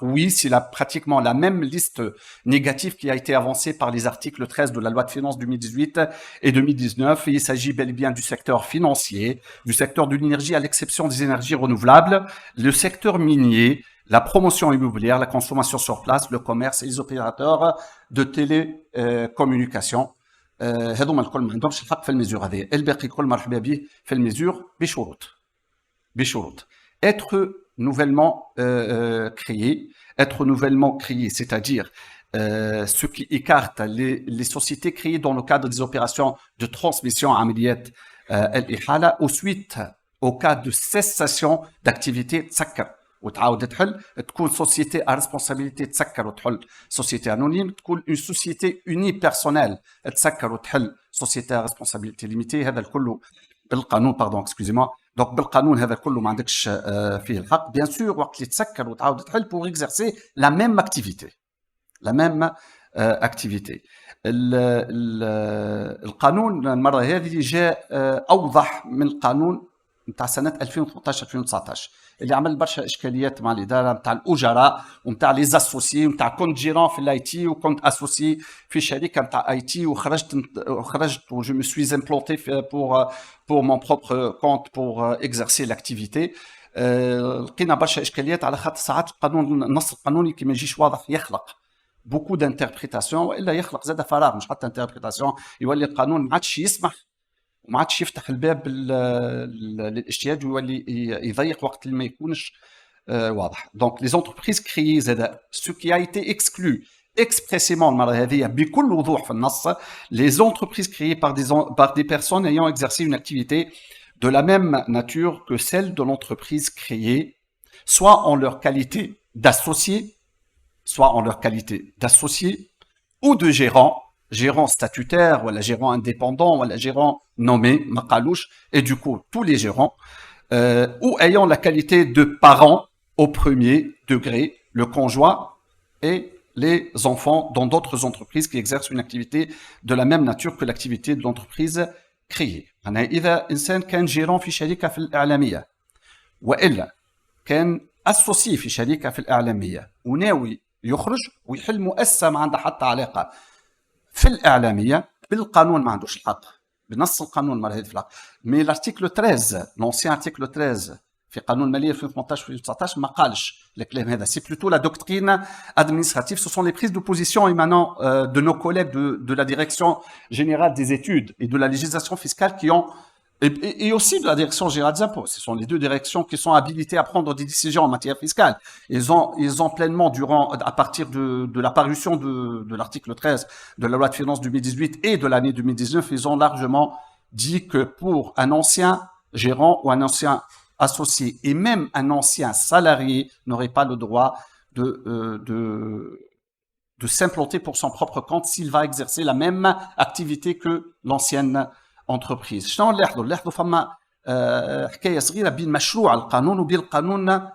Oui, c'est pratiquement la même liste négative qui a été avancée par les articles 13 de la loi de finances 2018 et 2019. Il s'agit bel et bien du secteur financier, du secteur de l'énergie à l'exception des énergies renouvelables, le secteur minier, la promotion immobilière, la consommation sur place, le commerce et les opérateurs de télécommunications. هذوما الكل ما عندهمش الحق في الميزور هذه. الباقي كل مرحبا به في الميزور بشروط. Être nouvellement créé, c'est-à-dire ce qui écarte les sociétés créées dans le cadre des opérations de transmission عمليات الإحالة au cas de cessation d'activité تسكر وتعاود تحل تكون société à responsabilité تسكر وتحل société anonyme تكون une société unipersonnelle تسكر وتحل société à responsabilité limitée هذا الكل بالقانون excusez-moi. Donc بالقانون هذا كله ما عندكش فيه الحق. Bien sûr وقت اللي تسكر وتعاود تحل pour exercer la même activité. القانون المرة هذه جاء أوضح من القانون نتاع سنة 2018-2019 اللي عمل برشا إشكاليات مع الإدارة نتاع الأجراء ومتاع لي زاسوسيي ومتاع كنت جيران في الاي تي وكنت اسوسي في شركة نتاع اي تي وخرجت و je me suis implanté pour mon propre compte pour exercer l'activité. لقينا برشا إشكاليات على خاطر ساعات القانون النص القانوني كي ما يجيش واضح يخلق beaucoup d'interprétation والا يخلق زاد فراغ مش حتى interprétation يولي القانون ما عادش يسمح وما عادش يفتح الباب للاجتهاد ويولي يضيق وقت اللي ما يكونش واضح. Donc les entreprises créées زاد ce qui a été exclu expressément المرة هذه بكل وضوح في النص les entreprises créées par des personnes ayant exercé une activité de la même nature que celle de l'entreprise créée, soit en leur qualité d'associés ou de gérant statutaire, ou la gérant indépendant, ou la gérant nommé, maqalouche, et du coup, tous les gérants, ou ayant la qualité de parents au premier degré, le conjoint et les enfants dans d'autres entreprises qui exercent une activité de la même nature que l'activité de l'entreprise créée. إذا إنسان كان جيران في شركة في الإعلامية وإلا كان أسوسي في شركة في الإعلامية وناوي يخرج ويحل مؤسسة ما عندها حتى علاقة في الإعلامية بالقانون ما عندوش الحق بنص القانون مرة هذه في الحق. مي l'article 13 l'ancien article 13 في قانون المالية 2018 2019 ما قالش الكلام هذا. C'est plutôt la doctrine administrative, ce sont les prises de position émanant de nos collègues de la direction générale des études et de la législation fiscale qui ont et aussi de la direction générale des impôts. Ce sont les deux directions qui sont habilitées à prendre des décisions en matière fiscale. Ils ont pleinement, à partir de la parution de l'article 13 de la loi de finances 2018 et de l'année 2019, ils ont largement dit que pour un ancien gérant ou un ancien associé et même un ancien salarié n'aurait pas le droit de s'implanter pour son propre compte s'il va exercer la même activité que l'ancienne entreprise. شنو نلاحظوا فما حكايه صغيره بين مشروع القانون وبين القانون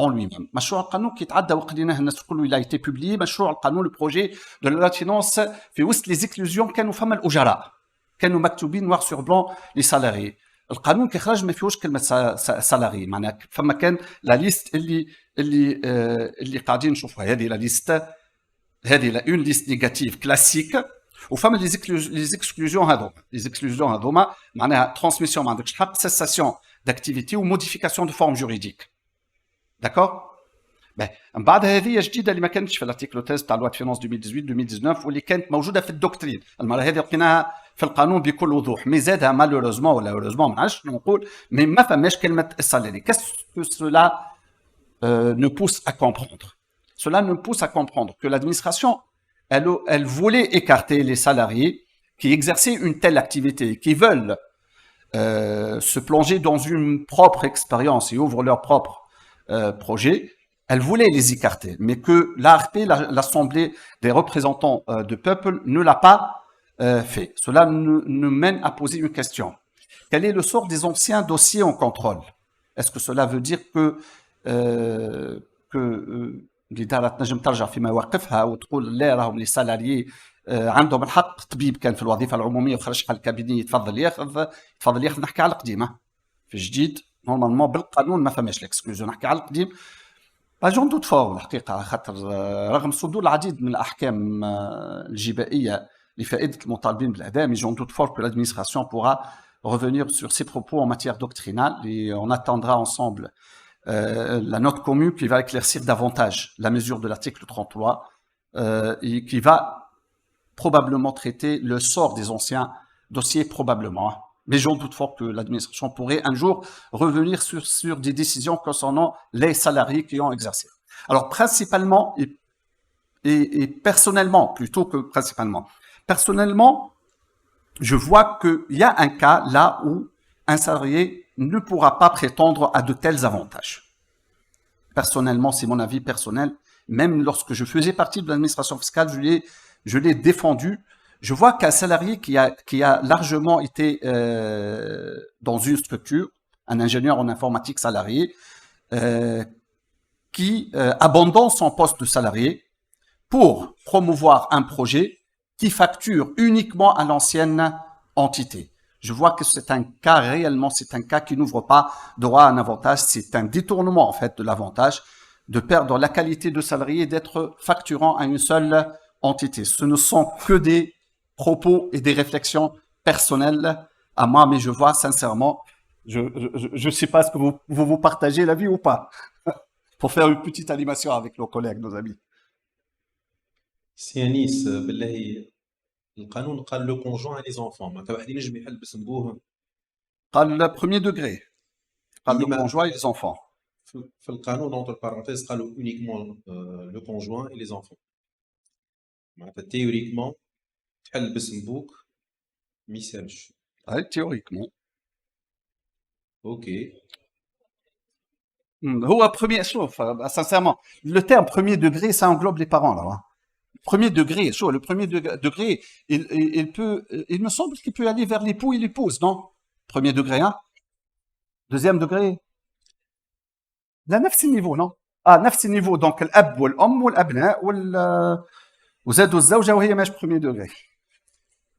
en lui-même. مشروع القانون كي تعدى وقريناه الناس الكل il a été publié. مشروع القانون البروجي de la loi de finance في وسط les exclusions كانوا فما الأجراء كانوا مكتوبين noir sur blanc les salariés. القانون كي خرج ما فيهوش كلمه سالاري معناها فما كان لا ليست اللي قاعدين نشوفوها هذه لا ليست هذه اون ليست نيجاتيف كلاسيك وفما لي زيكسكلوزيون هذوما معناها ترانسميسيون ما عندكش حق سيساسيون داكتيفيتي وموديفيكاسيون دو فورم جوريديك داكور. من بعد هذه جديده اللي ما كانتش في الارتيكل 13 تاع لوا فينانس 2018 واللي كانت موجوده في الدوكترين المره هذه لقيناها في القانون بكل وضوح مي زادها مالوريزمون ولا هوريزمون ما نعرفش نقول مي ما فماش كلمه السالاري. كاسكو cela ne pousse à comprendre? Cela ne pousse à comprendre que l'administration elle voulait écarter les salariés qui exerçaient une telle activité, qui veulent se plonger dans une propre expérience et ouvrent leur propre projet, elle voulait les écarter, mais que l'ARP, l'Assemblée des représentants du peuple, ne l'a pas fait. Cela nous mène à poser une question. Quel est le sort des anciens dossiers en contrôle? Est-ce que cela veut dire que الإدارة تنجم ترجع في مواقفها وتقول لا راهم لي سالاريي عندهم الحق؟ طبيب كان في الوظيفة العمومية وخرج حل كابيني يتفضل ياخذ نحكي على القديمة. في الجديد نورمالمون بالقانون ما فماش ليكسكلوزيون، نحكي على القديم. جون دوت فور الحقيقة، خاطر رغم صدور العديد من الأحكام الجبائية لفائدة المطالبين بالإعدام، جون دوت فور que l'administration pourra revenir sur ses propos en matière doctrinale et on attendra ensemble la note commune qui va éclaircir davantage la mesure de l'article 33 et qui va probablement traiter le sort des anciens dossiers, probablement. Mais j'en doute fort que l'administration pourrait un jour revenir sur des décisions concernant les salariés qui ont exercé. Alors, principalement et personnellement, plutôt que principalement, personnellement, je vois qu'il y a un cas là où un salarié ne pourra pas prétendre à de tels avantages. Personnellement, c'est mon avis personnel. Même lorsque je faisais partie de l'administration fiscale, je l'ai défendu. Je vois qu'un salarié qui a largement été dans une structure, un ingénieur en informatique salarié, qui abandonne son poste de salarié pour promouvoir un projet qui facture uniquement à l'ancienne entité. Je vois que c'est un cas réellement, c'est un cas qui n'ouvre pas droit à un avantage, c'est un détournement en fait de l'avantage, de perdre la qualité de salarié, d'être facturant à une seule entité. Ce ne sont que des propos et des réflexions personnelles à moi, mais je vois sincèrement, je sais pas ce que vous partagez l'avis ou pas, pour faire une petite animation avec nos collègues, nos amis. سيانيس بالله القانون قال لو كونجوان لي زونفون، معناتها واحد ينجم يحلبس نبوه قال le premier degré, قال le ديما conjoint et les enfants. في القانون اونتر بارونتيز قالوا اونيكمون لو كونجوان اي لي زونفون، معناتها تيوريكمون تحلبس نبوك ما يسالش. Théoriquement. اوكي هو premier, شوف, sincèrement, le terme premier degré, ça englobe les parents, là. Hein. Premier degré, le premier degré, il me semble qu'il peut aller vers l'époux et l'épouse, non? Premier degré, hein? Deuxième degré? Là, نفس النيفو, non? نفس النيفو, donc الأب والأم والأبناء وزادوا الزوجة وهي ماشي premier degré.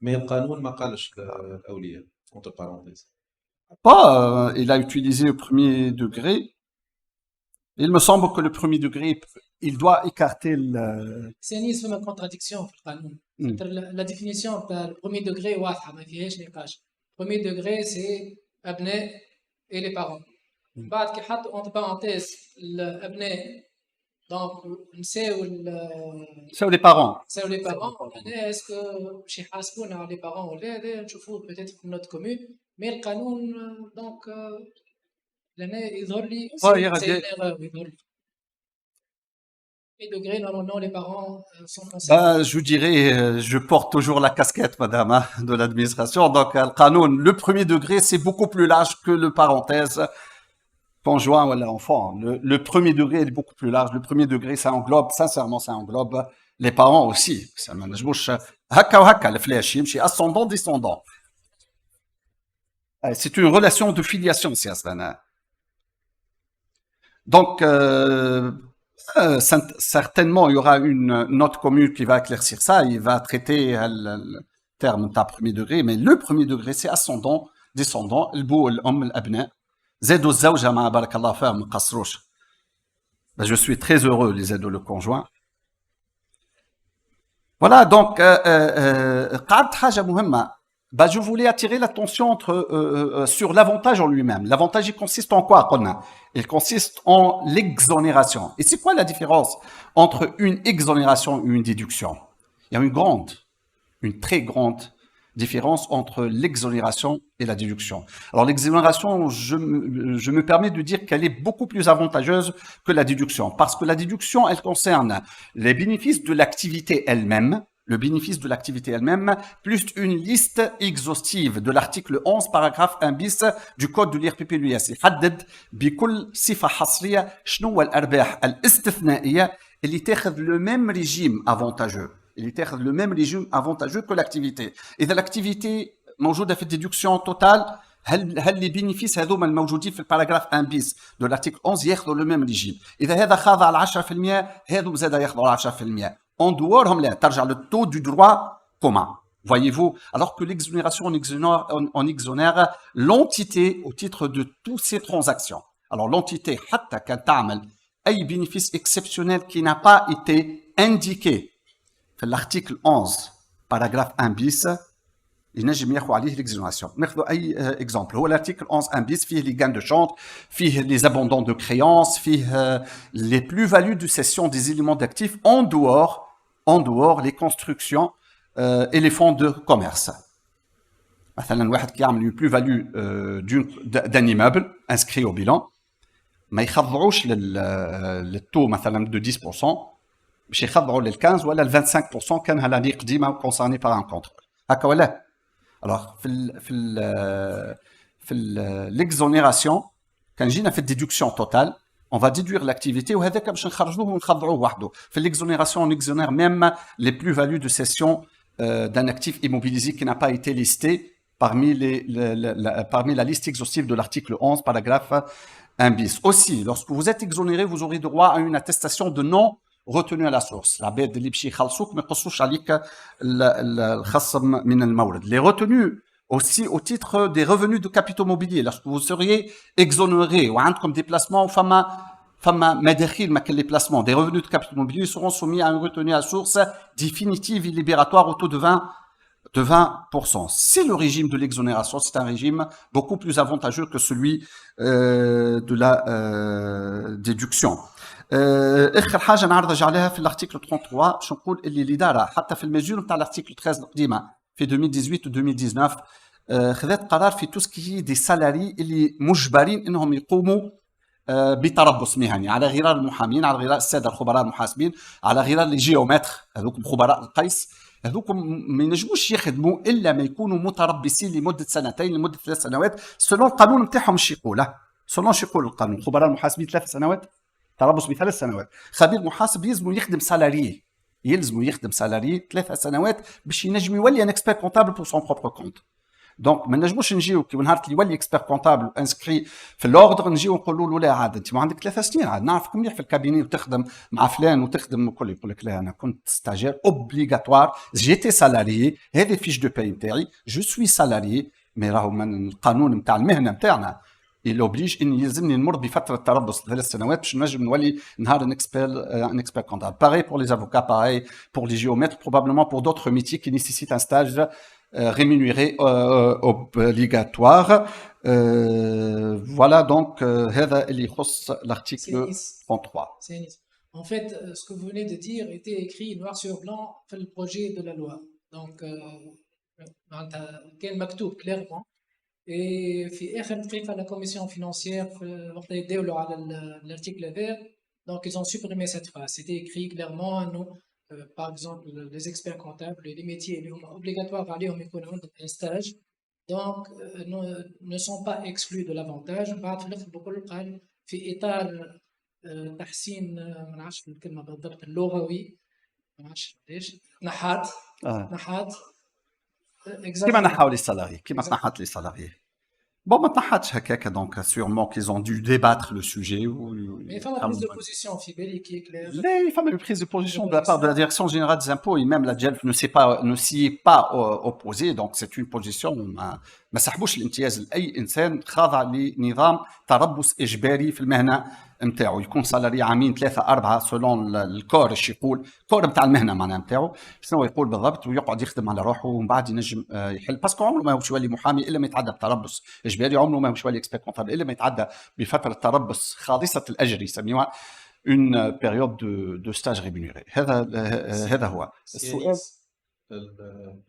مي القانون ما قالش الاولياء اونتر بارونتيز. Pas, il a utilisé le premier degré. Il me semble que le premier degré, il doit écarter le... ثانيا فما كونتراديكسيون في القانون. خاطر لا ديفينيسيون تاع البرومي دوغري واضحه ما فيهاش نقاش. برومي دوغري سي ابناء اي لي بارون. بعد كي حطوا اونت بارونتيز الابناء دونك نساو C'est les parents. نساو لي بارون. انا اسكو باش يحاسبونا على لي بارون ولا هذا نشوفوه بيتيت في نوت كومون، مي القانون دونك لنا يظهر لي يظهر سي لي. يظهر لي et degrés, normalement, les parents sont concernés. Je vous dirais, je porte toujours la casquette, madame, hein, de l'administration. Donc, le canon, le premier degré, c'est beaucoup plus large que le parenthèse conjoint ou l'enfant. Le premier degré est beaucoup plus large. Le premier degré, ça englobe, sincèrement, ça englobe les parents aussi. Ça manajmouch haka ou haka, le fléchim, chez ascendant, descendant. C'est une relation de filiation, c'est Aslana. Donc, certainement, il y aura une note commune qui va éclaircir ça. Il va traiter le terme de premier degré, mais le premier degré, c'est ascendant, descendant, le beau, l'homme, l'abna. Zedou zawja ma barakallah fa mqasrouch. Je suis très heureux, les aides le conjoint. Voilà, donc, قعدت حاجة مهمة. Je voulais attirer l'attention sur l'avantage en lui-même. L'avantage, il consiste en quoi, Qolna? Il consiste en l'exonération. Et c'est quoi la différence entre une exonération et une déduction? Il y a une très grande différence entre l'exonération et la déduction. Alors l'exonération, je me permets de dire qu'elle est beaucoup plus avantageuse que la déduction, parce que la déduction, elle concerne les bénéfices de l'activité elle-même, le bénéfice de l'activité elle-même, plus une liste exhaustive de l'article 11, paragraphe 1 bis du code de l'IRPP l'US. يحدد بكل صفة حصرية شنو هو الأرباح الاستثنائية اللي تاخذ le même régime avantageux. اللي تاخذ le même régime avantageux que l'activité. إذا l'activité موجودة في الديدكسيون توتال هل les bénéfices هذوما الموجودين في الباراجراف 1 bis de l'article 11 ياخذوا le même régime. إذا هذا خاضع على 10% هذو زاد ياخذوا على 10%. En dehors, le taux du droit commun. Voyez-vous, alors que l'exonération, on exonère l'entité au titre de toutes ces transactions. Alors l'entité, hatta kan ta'mal ay bénéfice exceptionnel qui n'a pas été indiqué. L'article 11, paragraphe 1 bis, il n'a jamais eu l'exonération. Nous أي exemple. L'article 11 1 bis, فيه les gains de change, فيه les abandons de créances, فيه les plus-values de cession des éléments d'actifs en dehors les constructions et les fonds de commerce. مثلا واحد كيعمل une plus-value d'un immeuble inscrit au bilan ما يخضعوش للتو مثلا de 10%, باش يخضعوا لل 15 ولا ل 25% كان هالاني قديمه concerné par un contrôle. هكا ولا؟ Alors, l'exonération, quand j'ai fait déduction totale, on va déduire l'activité, ou هذاك باش نخرجوه ونخضعوه وحده. في l'exonération, on exonère même les plus-values de cession d'un actif immobilisé qui n'a pas été listé parmi la liste exhaustive de l'article 11, paragraphe 1 bis. Aussi, lorsque vous êtes exonéré, vous aurez droit à une attestation de non retenu à la source. العباد اللي باش يخلصوك ما يقصوش عليك الخصم من المورد. Les retenues aussi au titre des revenus de capitaux mobiliers. Lorsque vous seriez exonéré ou عندكم déplacement فما مداخيل ما كان les placements des revenus de capitaux mobiliers seront soumis à une retenue à source définitive et libératoire au taux de 20%. C'est le régime de l'exonération, c'est un régime beaucoup plus avantageux que celui de la déduction. اخر حاجه نعرض عليها في الارتيكل 33 باش نقول اللي الاداره حتى في الميزور نتاع الارتيكل 13 القديمه في 2018 و 2019 خذت قرار في توسكي دي سالاري اللي مجبرين انهم يقوموا بتربص مهني على غرار المحامين, على غرار الساده الخبراء المحاسبين, على غرار لي جيومتر هذوكم خبراء القيس, هذوكم ما ينجموش يخدموا الا ما يكونوا متربصين لمده سنتين لمده 3 سنوات سلون القانون نتاعهم. اش يقوله سلون اش يقول القانون؟ خبراء المحاسبين 3 سنوات, تربص ب3 سنوات. خبير محاسب يلزموا يخدم سالاري 3 سنوات باش ينجم يولي ان اكسبير كونتابل بور سون بروبر كونت. دونك ما نجموش نجيو كي نهار اللي يولي اكسبير كونتابل انسكري في الاوردر نجيو نقولوا له لا عاد انت ما عندك 3 سنين, عاد نعرفك مليح في الكابيني وتخدم مع فلان وتخدم وكل. يقول لك لا انا كنت ستاجير اوبليغاتوار, جيتي سالاري, هذه فيش دو باي نتاعي, جو سوي سالاري. مي راهو من القانون نتاع المهنه نتاعنا il oblige ان يلزمني نمر بفتره تربص 3 سنوات باش نجم نولي نهار ان اكسبير كونتابل. Pareil pour les avocats, pareil pour les géomètres, probablement pour d'autres métiers qui nécessitent un stage rémunéré obligatoire. Voilà donc هذا اللي يخص l'article 33. En fait, ce que vous venez de dire était écrit noir sur blanc dans le projet de la loi. Donc, كان مكتوب clairement. Et في آخر دقيقة la commission financière وقت يداولوا على l'article vert, donc ils ont supprimé cette phrase. C'était écrit clairement, nous, par exemple, les experts comptables et les métiers obligatoires عليهم يكون عندهم un stage, donc ne sont pas exclus de l'avantage. بعد في الآخر بقول قال في إطار تحسين ما نعرفش الكلمة بالضبط اللغوي, ما نعرفش ليش نحات كيما نحاو لي سالاري, كيما تنحات لي سالاري. Bon, ما تنحتش هكاك, donc sûrement qu'ils ont dû débattre le sujet. Mais il faut une prise de position qui est claire. Il faut une prise de position de la part de la Direction Générale des Impôts, et même la DGELF ne s'y est pas opposée, donc c'est une position ما سحبوش الامتياز لاي انسان خاضع لنظام تربص اجباري في المهنه نتاعو, يكون سالاري عامين 3 4 سولون الكور اش يقول, الكور نتاع المهنه معناها نتاعو شنو يقول بالضبط, ويقعد يخدم على روحه ومن بعد ينجم يحل. باسكو عمره ما هوش يولي محامي الا ما يتعدى بتربص اجباري, عمره ما هوش يولي اكسبير كونتابل الا ما يتعدى بفتره تربص خالصه الاجر يسميوها une période de stage rémunéré. هذا هو السؤال.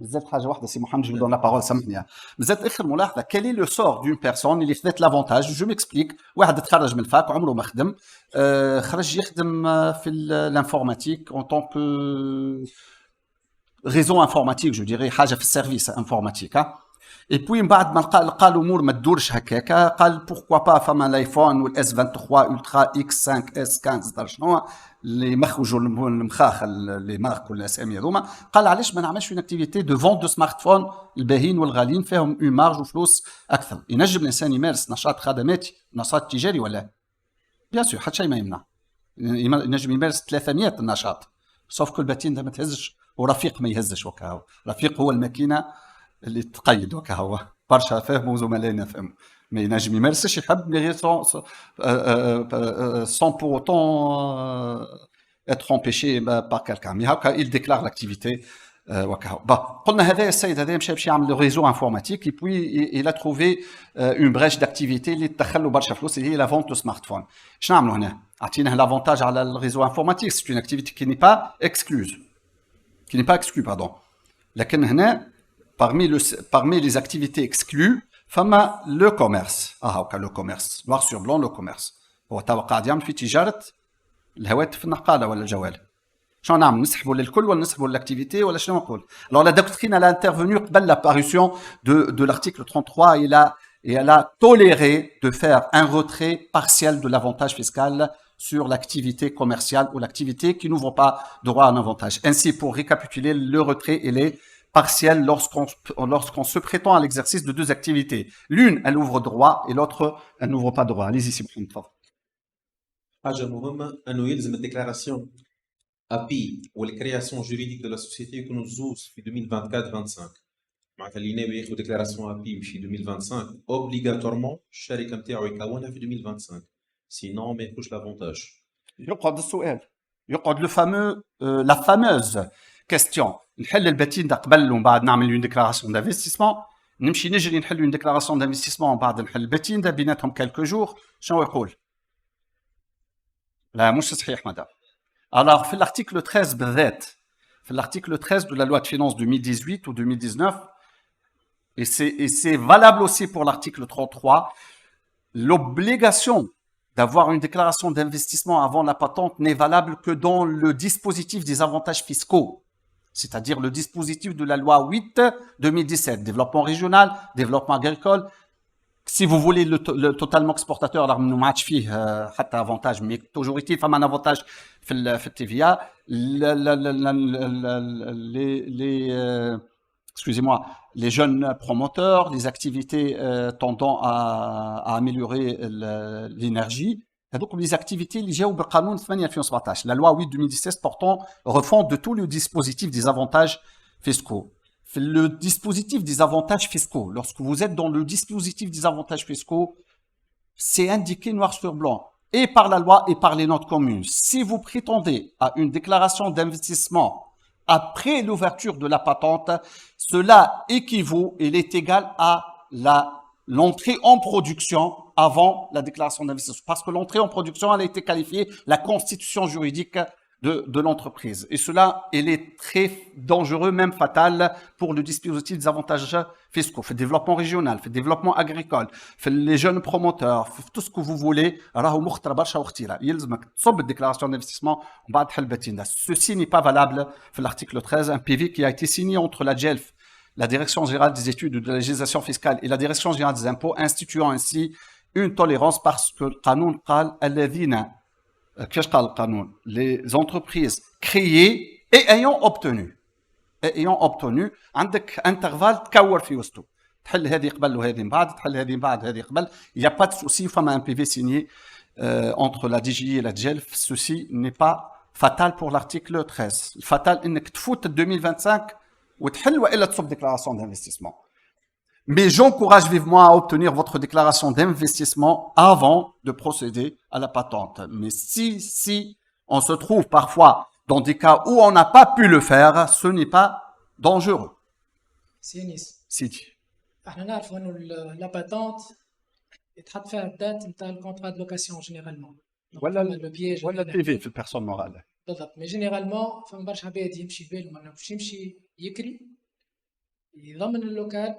بزاف حاجه واحده سي محمد, جو دون لا بارول, سامحني. بزاف اخر ملاحظه, quel est le sort d'une personne اللي خذت لافونتاج. جو ميكسبليك, واحد تخرج من الفاك عمره ما خدم, خرج يخدم في الانفورماتيك en tant que réseau informatique, je dirais حاجة في السيرفيس informatique. Et puis من بعد ما لقى الامور ما تدورش هكاكا قال pourquoi pas فما الايفون والاس 23 الترا اكس 5 اس 15 دار شنو اللي مخرجوا المخاخ اللي مارك والاسامي هذوما قال علاش ما نعملش اون اكتيفيتي دو فونت دو سمارت فون الباهين والغاليين فيهم اون مارج وفلوس اكثر. ينجم الانسان يمارس نشاط خدماتي نشاط تجاري ولا بيان سور حتى شيء ما يمنع ينجم يمارس 300 نشاط سوف كل باتين ده ما تهزش ورفيق ما يهزش وكاهو. رفيق هو الماكينه اللي تقيد وكاهو برشا فهموا زملائنا فهموا ما ينجم يمارسش يحب مي غير sans pour autant être empêché par quelqu'un. Mais هكا il déclare l'activité وكاهو. قلنا هذا السيد هذا مشى باش يعمل ريزو انفورماتيك et puis il a trouvé une brèche d'activité اللي تدخل له برشا فلوس اللي هي لا فونت دو سمارت فون. شنو نعملوا هنا؟ عطيناه لافونتاج على الريزو انفورماتيك c'est une activité qui n'est pas exclue pardon. لكن هنا parmi les activités exclues فما le commerce. هاكا le commerce noir sur blanc le commerce. هو توا قاعد يعمل في تجارة الهواتف النقالة ولا الجوال. شنو نعمل نسحبوا للكل ولا نسحبوا l'al'activité ولا شنو نقول؟ Alors la doctrine elle a intervenu قبل l'apparition de l'article 33 et elle a toléré de faire un retrait partiel de l'avantage fiscal sur l'activité commerciale ou l'activité qui n'ouvre pas droit à un avantage. Ainsi, pour récapituler, le retrait il est partiel lorsqu'on se prétend à l'exercice de deux activités. L'une, elle ouvre droit et l'autre, elle n'ouvre pas droit. Allez-y, si vous voulez. حاجة مهمة أنه يلزم الديكلاراسيون API والكرياسيون جوريديك دو لا سوسيتي يكونوا زوز في 2024-25. معناتها اللي ناوي ياخذ ديكلاراسيون API في 2025 اوبليغاتورمون الشركة نتاعو يكونها في 2025 سينون ما ياخذش لافونتاج. يقعد السؤال يقعد la fameuse question نحل الباتين ده قبل ومن بعد نعمل اون ديكلاراسيون دانفستيسمون نمشي نجري نحل اون ديكلاراسيون دانفستيسمون ومن بعد نحل الباتين ده بيناتهم كالكو جور شنو يقول؟ لا مش صحيح مدام. Alors في l'article 13 بالذات في l'article 13 de la loi de finances 2018 ou 2019 et c'est valable aussi pour l'article 33 l'obligation d'avoir une déclaration d'investissement avant la patente n'est valable que dans le dispositif des avantages fiscaux, c'est-à-dire le dispositif de la loi 8/2017, développement régional, développement agricole. Si vous voulez le totalement exportateur, alors nous match فيه حتى avantage, mais toujours est-il فما un avantage في الTVA, excusez-moi, les jeunes promoteurs, les activités tendant à améliorer l'énergie. Donc, les activités liées au Qanon 8/2017, la loi 8/2016 portant refonte de tout le dispositif des avantages fiscaux. Le dispositif des avantages fiscaux, lorsque vous êtes dans le dispositif des avantages fiscaux, c'est indiqué noir sur blanc, et par la loi et par les notes communes. Si vous prétendez à une déclaration d'investissement après l'ouverture de la patente, cela équivaut, il est égal à l'entrée en production avant la déclaration d'investissement. Parce que l'entrée en production, elle a été qualifiée la constitution juridique de l'entreprise. Et cela, il est très dangereux, même fatal, pour le dispositif des avantages fiscaux. Fait développement régional, fait développement agricole, fait les jeunes promoteurs, fait tout ce que vous voulez. Déclaration d'investissement. Ceci n'est pas valable. Fait l'article 13, un PV qui a été signé entre la DGELF, la Direction générale des études de la législation fiscale et la Direction générale des impôts, instituant ainsi une tolérance parce que le Qanon قال الذين les entreprises créées et ayant obtenu عندك intervalle تكور في وسطه تحل هذه قبل وهذه من بعد تحل هذه من بعد هذه قبل. Il n'y a pas de souci, فما un PV signé entre la DGI et la DGELF. Ceci n'est pas fatal pour l'article 13. Fatal انك تفوت 2025 وتحل والا تصب déclaration d'investissement. Mais j'encourage vivement à obtenir votre déclaration d'investissement avant de procéder à la patente. Mais si on se trouve parfois dans des cas où on n'a pas pu le faire, ce n'est pas dangereux. سينيس Sidi. احنا نعرفوا انه لا باتونت يتحط فيها الدات نتاع الكونترا دو لوكاسيون جينيرالمون ولا لو بييج ولا PV في البيرسون مورال. بالضبط. مي جينيرالمون فما برشا عباد يمشي باله ما نعرفش يمشي يكري يضمن اللوكال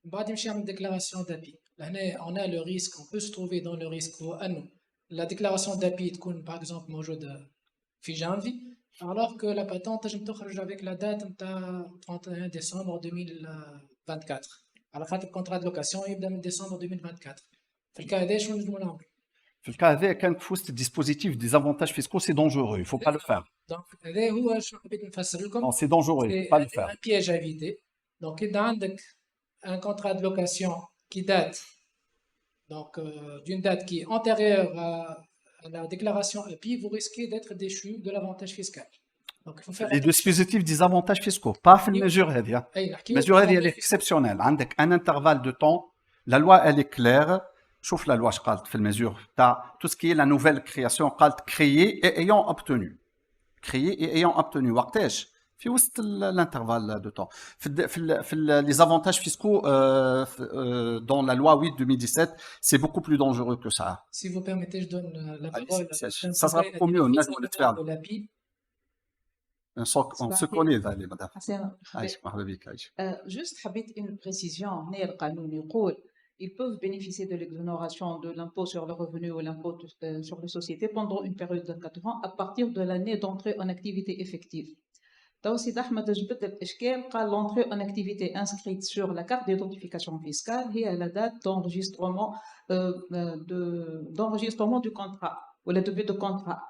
من بعد يمشي يعمل ديكلاراسيون دابي. لهنا اون لو ريسك اون بو سو تروفي دون لو ريسك هو انه لا ديكلاراسيون دابي تكون باغ اكزومبل موجوده في جانفي alors que la patente تنجم تخرج avec la date نتاع 31 décembre 2024 على خاطر الكونترا دو لوكاسيون يبدا من ديسمبر 2024 في الكا هذا شنو نجمو نعملو في الكا هذا كان في وسط dispositif des avantages fiscaux, c'est dangereux, il faut pas le faire. دونك هذا هو شنو حبيت نفسر لكم Non, c'est dangereux, il faut pas le faire. un piège à éviter donc إذا عندك un contrat de location qui date donc d'une date qui est antérieure à la déclaration API, vous risquez d'être déchu de l'avantage fiscal. Donc il faut faire Les dispositifs des avantages fiscaux, pas في المسure هذه. أي نحكيو المسure هذه elle est exceptionnelle. عندك un intervalle de temps, la loi elle est claire. شوف la loi اش قالت في المسure تاع tout ce qui est la nouvelle création قالت créer et ayant obtenu. Créer et ayant obtenu. وقتاش؟ في وسط l'intervalle de temps. Les avantages fiscaux dans la loi 8/2017, c'est beaucoup plus dangereux que ça. Si vous permettez, je donne la Allez, parole ça sera beaucoup mieux, on a le faire. de l'API. On se connaît, madame. حسنا عايش مرحبا بك عايش. juste حبيت une précision هنا القانون يقول ils peuvent bénéficier de l'exonération de l'impôt sur le revenu ou l'impôt sur les sociétés pendant une période de 4 ans à partir de l'année d'entrée en activité effective. تو سيد أحمد جبد الإشكال قال l'entrée en activité inscrite sur la carte d'identification fiscale هي la date d'enregistrement du contrat ou le début de contrat.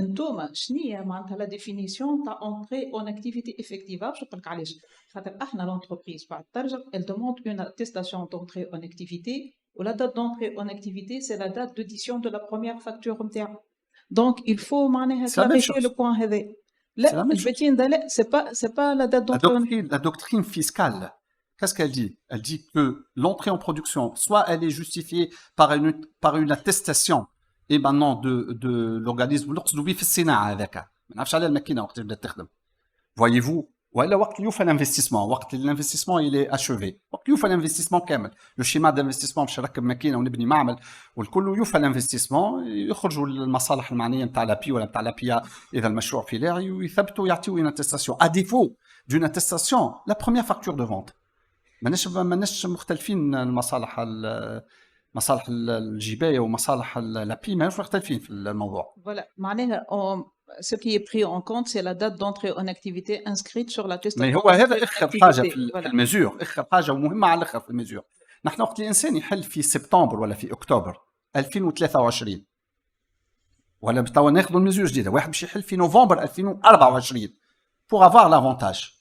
انتوما شنية معناتها لا ديفينيسيون تاع entrée en activité effective باش نقولك علاش خاطر احنا l'entreprise بعد ترجع elle demande une attestation d'entrée en activité و la date d'entrée en activité c'est la date d'édition de la première facture نتاعو donc il faut معناها clarifier le point هذا لا البتين ده لا c'est pas la date d'entrée la doctrine fiscale qu'est-ce qu'elle dit? Elle dit que l'entrée en production soit elle est justifiée par une attestation et maintenant de l'organisme نقصدوا به في الصناعه هذاك ما نعرفش على الماكينه وقت بدات تخدم voyez-vous ولا وقت اللي يوفى الانفستيسمون وقت الانفستيسمون il est achevé وقت يوفى الانفستيسمون كامل لو شيما دانفستيسمون باش نركب ماكينه ونبني معمل والكل يوفى الانفستيسمون يخرجوا المصالح المعنيه نتاع لابي ولا نتاع لابيا اذا المشروع فيلاعي ويثبتوا يعطيوا une attestation à défaut d'une attestation la première facture de vente ماناش مختلفين المصالح مصالح الجبايه ومصالح لابي ماهوش مختلفين في الموضوع. Voilà, معناها ce qui est pris en compte c'est la date d'entrée en activité inscrite sur l'attestation. ما هو هذا اخر حاجه في الميزور اخر حاجه ومهمه على الاخر في الميزور. نحن وقت الانسان يحل في سبتمبر ولا في اكتوبر 2023 ولا توا ناخذوا الميزور جديده واحد باش يحل في نوفمبر 2024 pour avoir l'avantage.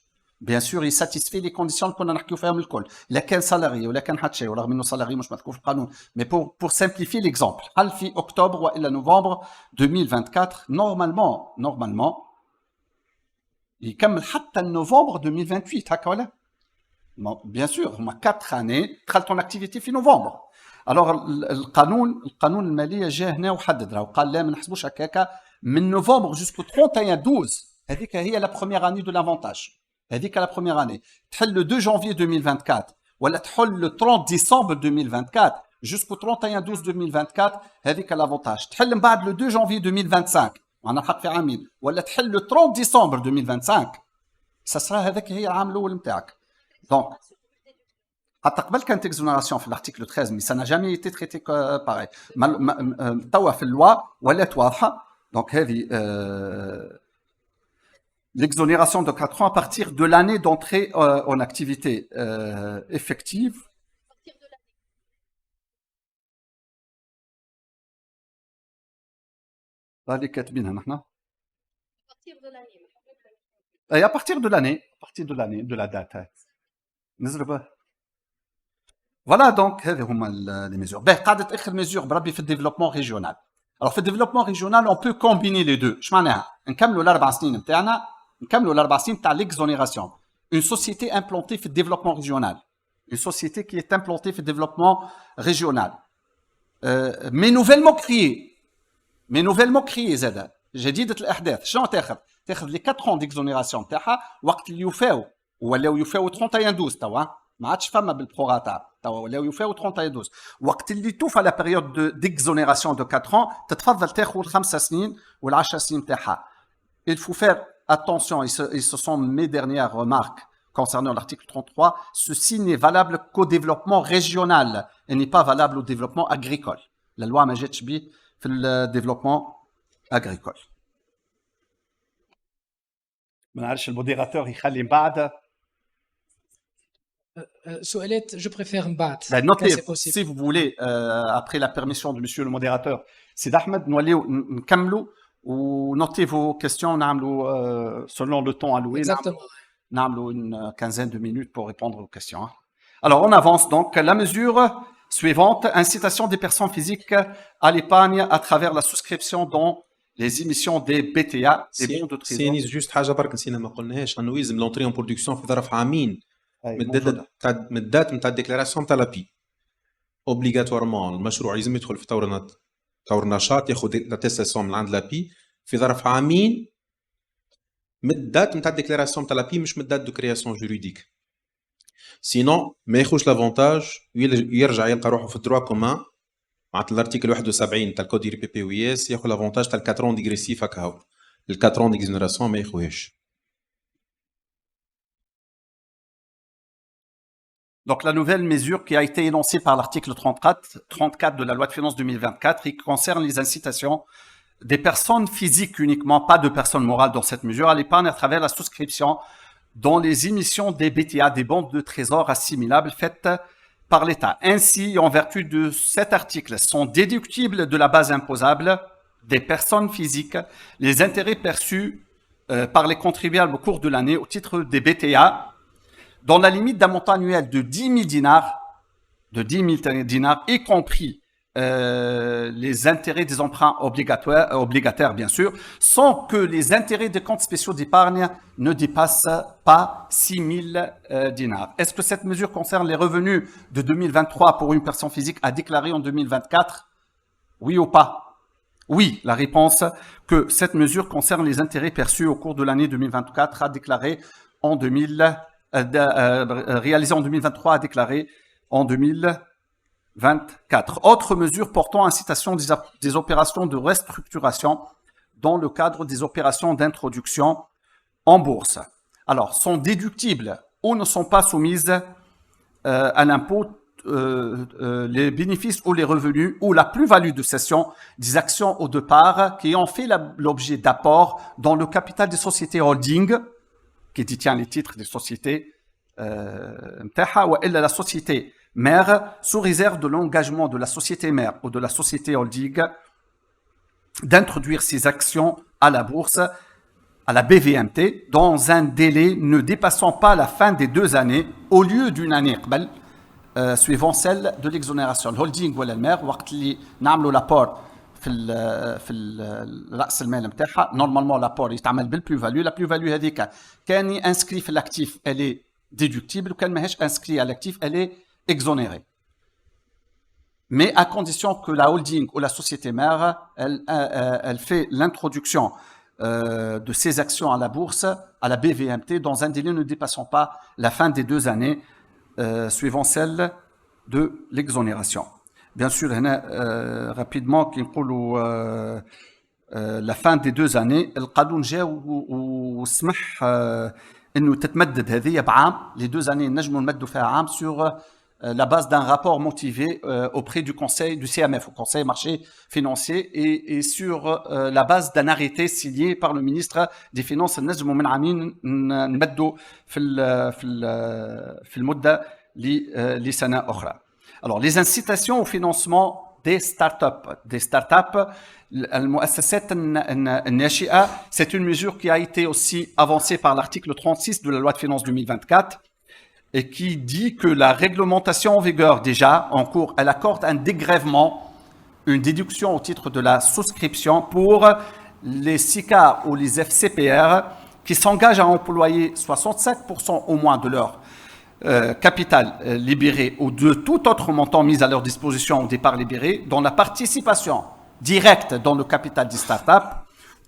Bien sûr, il satisfait les conditions qu'on a نحكيو فيهم الكل. لا كان سالاري ولا كان حتى شيء ورغم انه سالاري مش مذكور في القانون. Mais pour simplifier l'exemple, حل في اكتوبر والا نوفمبر 2024 normalement يكمل حتى نوفمبر 2028 هكا ولا؟ Bien sûr, هما 4 années دخلت en activité في نوفمبر. Alors القانون الماليه جا هنا وحدد راه قال لا ما نحسبوش هكاكا من نوفمبر jusqu'au 31/12 هذيك هي la première année de l'avantage. هذيك la première année تحل le 2 janvier 2024 ولا تحل le 30 décembre 2024 jusqu'au 31/12 2024 هذيك l'avantage تحل من بعد le 2 janvier 2025 معنا حق في عامين ولا تحل le 30 décembre 2025 سا هذاك هي العام الاول نتاعك دونك حتى قبل كانت اكزونيراسيون في الارتيكل 13 مي سا نا جامي ايتي تريتي باغي توا في اللوا ولات واضحه دونك هذه l'exonération de 4 ans à partir de l'année d'entrée en activité effective. À partir de l'année, de la date. Voilà donc les mesures. قاعدة آخر mesure بربي في développement régional. Alors في développement régional on peut combiner les deux. اش معناها؟ نكملوا الأربع سنين نتاعنا نكملوا الأربع سنين تاع l'exonération. Une société implantée في le développement régional. Une société qui est implantée في le développement régional. Mais nouvellement créée زاد. جديدة الأحداث. شنو تاخذ؟ تاخذ لي 4 ans d'exonération نتاعها وقت اللي يوفاو ولاو يوفاو 31/12 توا ما عادش فما بالبروغاتا توا ولاو يوفاو 31/12 وقت اللي توفى لا بيريود d'exonération de 4 ans تتفضل تاخذ ال5 سنين وال10 سنين نتاعها. Il faut faire attention, et ce sont mes dernières remarques concernant l'article 33, ceci n'est valable qu'au développement régional et n'est pas valable au développement agricole. La loi ما جاتش به في le développement agricole. ما نعرفش الموديراتور يخلي من بعد. سؤالات جو بريفير من بعد Ben, كان notez, سي بوسيبل. si vous voulez, après la permission de monsieur le modérateur, Sid Ahmed, نوليو نكملوا ونوتي vos questions, نعملوا selon le temps alloué, Exactement. نعملوا une quinzaine de minutes pour répondre aux questions. Hein. Alors, on avance donc. La mesure suivante, incitation des personnes physiques à l'épargne à travers la souscription dans les émissions des BTA, des bons de trésor. سيني جوست حاجه برك نسينا ما قلناهاش انه يلزم لونتري اون برودكسيون في ظرف عامين أي، من موجودة. الدات نتاع الديكلاراسيون تاع لابي اوبليغاتوارمون المشروع يلزم يدخل في طور نشاط ياخذ لاتيستاسيون من عند لابي في ظرف عامين من الدات نتاع الديكلاراسيون تاع لابي مش من الدات دو كرياسيون جوريديك سينون ما ياخذش لافونتاج يرجع يلقى روحه في الدروا كومان معناتها الارتيكل 71 تاع الكود ديال بي بي وي اس ياخذ لافونتاج تاع 4 ديغريسيف هكا ال 4 ديكزونيراسيون ما ياخذهاش. Donc, la nouvelle mesure qui a été énoncée par l'article 34 de la loi de finances 2024 et qui concerne les incitations des personnes physiques uniquement, pas de personnes morales dans cette mesure, à l'épargne à travers la souscription dans les émissions des BTA, des bons de trésor assimilables faites par l'État. Ainsi, en vertu de cet article, sont déductibles de la base imposable des personnes physiques les intérêts perçus par les contribuables au cours de l'année au titre des BTA dans la limite d'un montant annuel de 10 000 dinars, y compris les intérêts des emprunts obligataires, bien sûr, sans que les intérêts des comptes spéciaux d'épargne ne dépassent pas 6 000 dinars. Est-ce que cette mesure concerne les revenus de 2023 pour une personne physique à déclarer en 2024? Oui ou pas? Oui, la réponse que cette mesure concerne les intérêts perçus au cours de l'année 2024 à déclarer en réalisé en 2023 à déclarer en 2024. Autre mesure portant incitation des opérations de restructuration dans le cadre des opérations d'introduction en bourse. Alors, sont déductibles ou ne sont pas soumises à l'impôt les bénéfices ou les revenus ou la plus-value de cession des actions au départ qui ont fait l'objet d'apports dans le capital des sociétés holding qui détient les titres des sociétés ou la société mère sous réserve de l'engagement de la société mère ou de la société holding d'introduire ses actions à la bourse, à la BVMT, dans un délai ne dépassant pas la fin des 2 années au lieu d'une année suivant celle de l'exonération. Le holding ou la mère, وقت اللي نعملوا l'apport في راس المال نتاعها نورمالمون لابور يتعمل بالبلو لا بلو فاليو هذيك كان انسكري في الاكتيف الي ديدكتيبل وكان ماهيش انسكري على الاكتيف الي اكزونيري mais à condition que la holding ou la société mère elle fait l'introduction de ses actions à la bourse à la BVMT dans un délai ne dépassant pas la fin des 2 années suivant celle de l'exonération. Bien sûr, rapidement, qui la fin des 2 années, le قانون جا وسمح انه تتمدد هذه بعام les 2 années نجموا نمدوا فيها عام sur la base d'un rapport motivé auprès du conseil du CMF, au conseil marché financier et sur la base d'un arrêté signé par le ministre des Finances نجموا من عامين نمدوا في المدة لسنة أخرى. Alors, les incitations au financement des startups, المؤسسات الناشئة, c'est une mesure qui a été aussi avancée par l'article 36 de la loi de finances 2024 et qui dit que la réglementation en vigueur déjà en cours, elle accorde un dégrèvement, une déduction au titre de la souscription pour les SICA ou les FCPR qui s'engagent à employer 65% au moins de leur capital libéré ou de tout autre montant mis à leur disposition au départ libéré dans la participation directe dans le capital des startups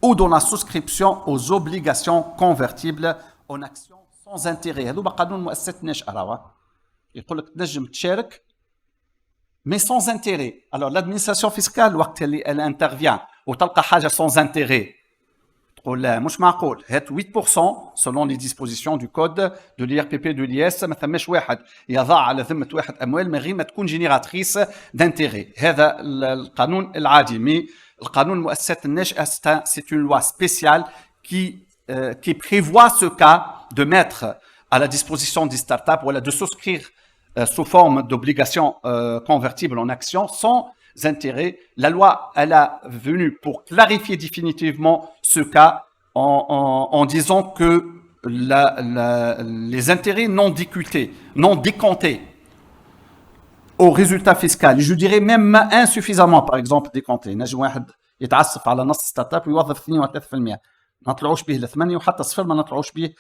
ou dans la souscription aux obligations convertibles en actions sans intérêt. هذو بقانون مؤسسات الناشئة راهو يقول لك تنجم تشارك mais sans intérêt. Alors l'administration fiscale وقت اللي elle intervient وتلقى حاجة sans intérêt تقول لا مش معقول هات 8% selon les dispositions du code de l'IRPP de l'IS ما ثماش واحد يضع على ذمة واحد أموال من غير ما تكون جينيراتريس d'intérêt. هذا القانون العادي. mais القانون المؤسسات الناشئة c'est une loi spéciale qui qui prévoit ce cas de mettre à la disposition des startups ou de souscrire sous forme d'obligations convertibles en actions sans intérêt. La loi, elle a venu pour clarifier définitivement ce cas en disant que les intérêts non décutés, non décomptés au résultat fiscal, je dirais même insuffisamment, par exemple, décomptés. نجم واحد يتعسف على نص ستارت اب ويوظف 2 و 3%. ما نطلعوش به ل8 وحتى صفر ما نطلعوش به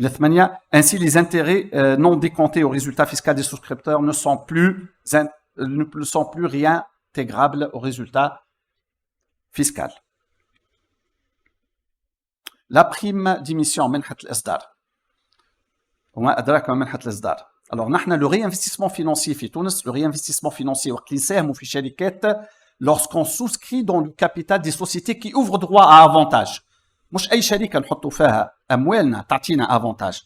ل8. Ainsi, les intérêts non décomptés au résultat fiscal des souscripteurs ne sont plus réintégrables au résultat fiscal. La prime d'émission منحة الإصدار. وما أدراك ما منحة الإصدار. Alors, نحن le réinvestissement financier في تونس, le réinvestissement financier وقت اللي نساهموا في شركات lorsqu'on souscrit dans le capital des sociétés qui ouvrent droit à avantage. مش أي شركة نحطوا فيها أموالنا تعطينا أفونتاج.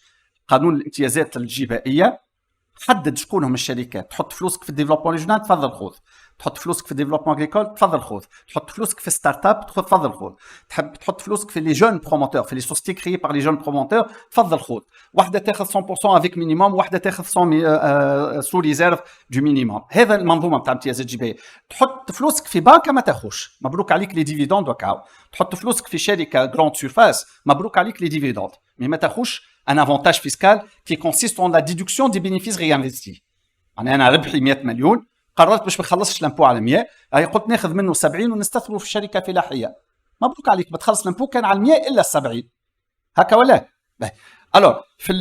قانون الامتيازات الجبائية حدد شكون هم الشركات. تحط فلوسك في الديفلوبمون ريجونال تفضل خذ. تحط فلوسك في الديفلوبمون اغريكول تفضل خذ. تحط فلوسك في ستارت اب تفضل خذ. تحب تحط فلوسك في لي جون بروموتور في لي سوسيتي كريي بار لي جون بروموتور تفضل خذ. واحدة تاخذ 100% افيك مينيموم واحدة تاخذ 100 سو ريزيرف دو مينيموم. هذا المنظومة نتاع امتيازات الجبائية. تحط فلوسك في بنكة ما تاخذش مبروك عليك لي ديفيدوند وكاو. تحط فلوسك في شركة جراند سيرفاس مبروك عليك لي ديفيدوند. مي ما تاخذش un avantage fiscal qui consiste en la déduction des bénéfices réinvestis. أنا ربحي 100 مليون قررت باش ما نخلصش الامبو على 100 هي قلت ناخذ منه 70 ونستثمره في شركة فلاحية. مبروك عليك بتخلص الامبو كان على 100 إلا 70 هكا ولا؟ alors في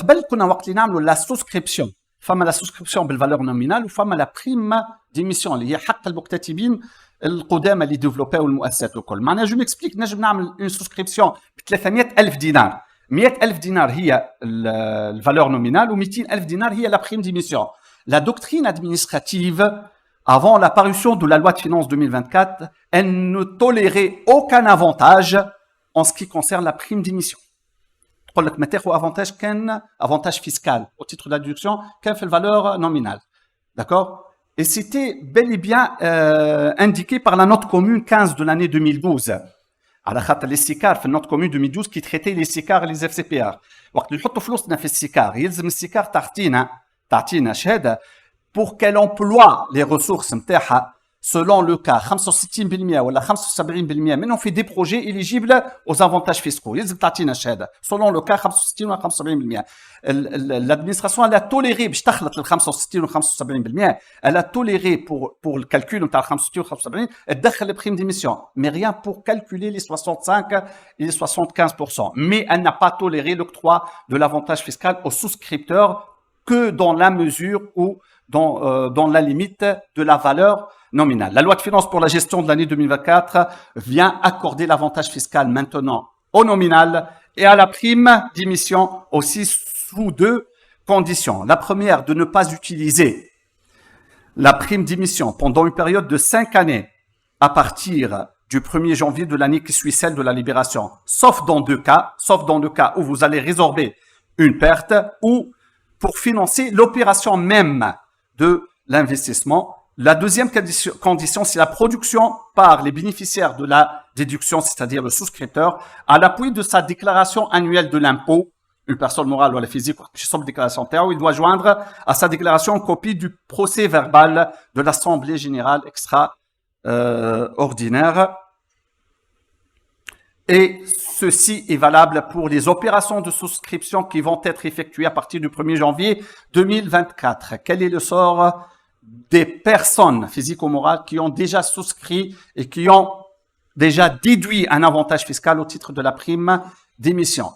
قبل كنا وقت اللي نعملوا لا سوسكريبسيون فما لا سوسكريبسيون بالفالور نومينال وفما لا بريم ديميسيون اللي هي حق المكتتبين القدامى اللي ديفلوباو المؤسسات الكل. معناها جو ميكسبليك نجم نعمل اون سوسكريبسيون ب 300,000 دينار. 100,000 دينار هي الفالور نومينال و 200,000 دينار هي la prime d'émission. La doctrine administrative, avant la parution de la loi de finances 2024, elle ne tolérait aucun avantage en ce qui concerne la prime d'émission. تقول لك ما تاخذ avantage كان avantage fiscal au titre de la déduction كان في الvaleur nominale. D'accord? Et c'était bel et bien indiqué par la note commune 15 de l'année 2012. على خاطر لي سيكار في النوت كومون 2012 كي تريتي لي سيكار لي اف سي بي ار وقت اللي نحطوا فلوسنا في السيكار يلزم السيكار تعطينا شهاده pour qu'elle emploie les ressources نتاعها selon le cas 65% ولا 75% منهم في دي بروجي éligibles aux avantages fiscaux يلزم تعطينا شهاده selon le cas 65 ولا 75%. l'administration elle a toléré باش تخلط ال 65 و 75% elle a toléré pour le calcul نتاع 65 و 75 تدخل les primes d'émission mais rien pour calculer les 65 et les 75%. mais elle n'a pas toléré l'octroi de l'avantage fiscal aux souscripteurs que dans la mesure où dans la limite de la valeur nominale. La loi de finances pour la gestion de l'année 2024 vient accorder l'avantage fiscal maintenant au nominal et à la prime d'émission aussi sous 2 conditions. La première, de ne pas utiliser la prime d'émission pendant une période de 5 années à partir du 1er janvier de l'année qui suit celle de la libération, sauf dans 2 cas, sauf dans le cas où vous allez résorber une perte ou pour financer l'opération même de l'investissement. La deuxième condition, c'est la production par les bénéficiaires de la déduction, c'est-à-dire le souscripteur, à l'appui de sa déclaration annuelle de l'impôt, une personne morale ou la physique, déclaration il doit joindre à sa déclaration une copie du procès verbal de l'Assemblée générale extraordinaire. Et ceci est valable pour les opérations de souscription qui vont être effectuées à partir du 1er janvier 2024. Quel est le sort des personnes physiques ou morales qui ont déjà souscrit et qui ont déjà déduit un avantage fiscal au titre de la prime d'émission?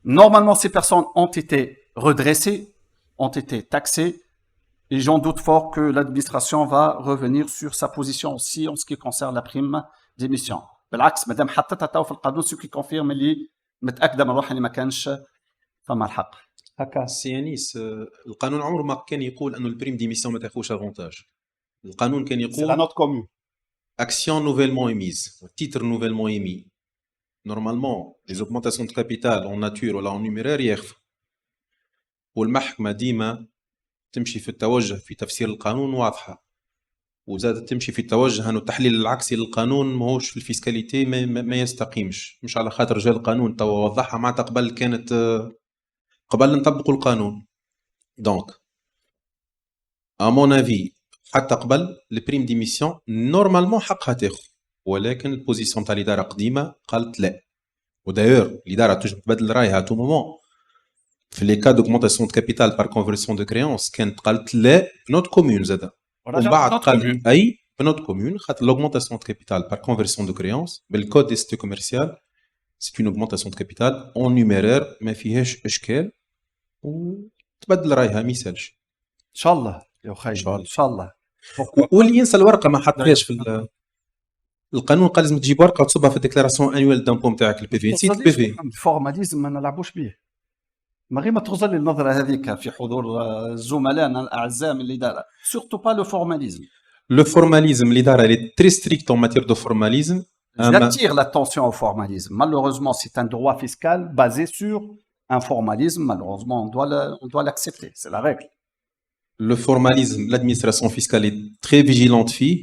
Normalement, ces personnes ont été redressées, ont été taxées, et j'en doute fort que l'administration va revenir sur sa position aussi en ce qui concerne la prime d'émission. بالعكس مادام حطيتها تو في القانون سو كي كونفيرم اللي متاكده من روحي اللي ما كانش فما الحق. هكا سي انيس القانون عمره ما كان يقول انه البريم ديميسيون ما تاخذش افونتاج. القانون كان يقول لا نوت كومون اكسيون نوفيلمون ايميز تيتر نوفيلمون ايمي. نورمالمون لي زوغمونطاسيون دو كابيتال اون ناتور ولا اون نيميرير يخف. والمحكمه ديما تمشي في التوجه في تفسير القانون واضحه. وزادت تمشي في التوجه انه التحليل العكسي للقانون ماهوش في الفيسكاليتي ما يستقيمش، مش على خاطر رجال القانون توا وضحها معناتها قبل كانت قبل نطبقوا القانون. دونك ا مون افي حتى قبل البريم ديميسيون نورمالمون حقها تاخذ، ولكن البوزيسيون تاع الاداره قديمه قالت لا. ودايور الاداره تنجم تبدل رايها تو مومون في لي كا دوغمونطاسيون دو كابيتال بار كونفرسيون دو كريونس، كانت قالت لا نوت كومون زادا، ومن بعد قال اي بنوت كومون خاطر l'augmentation de capital par conversion de créance بالكود دي ستي كوميرسيال سي اون augmentation de capital en numéraire ما فيهاش اشكال وتبدل رايها ما يسالش. ان شاء الله يا خي ان شاء الله. واللي ينسى الورقه ما حطهاش في القانون قال لازم تجيب ورقه وتصبها في الديكلاراسيون انيوال دامبو نتاعك البي في نسيت البي في. الفورماليزم ما نلعبوش به، ما غير ما تغزل لي النظره هذيك في حضور زملائنا الاعزاء من الاداره، سورتو با لو فورماليزم. Le formalisme, l'IDARA, elle est très stricte en matière de formalisme. J'attire l'attention au formalisme. Malheureusement, c'est un droit fiscal basé sur un formalisme. Malheureusement, on doit l'accepter. C'est la règle. Le formalisme, l'administration fiscale est très vigilante fille.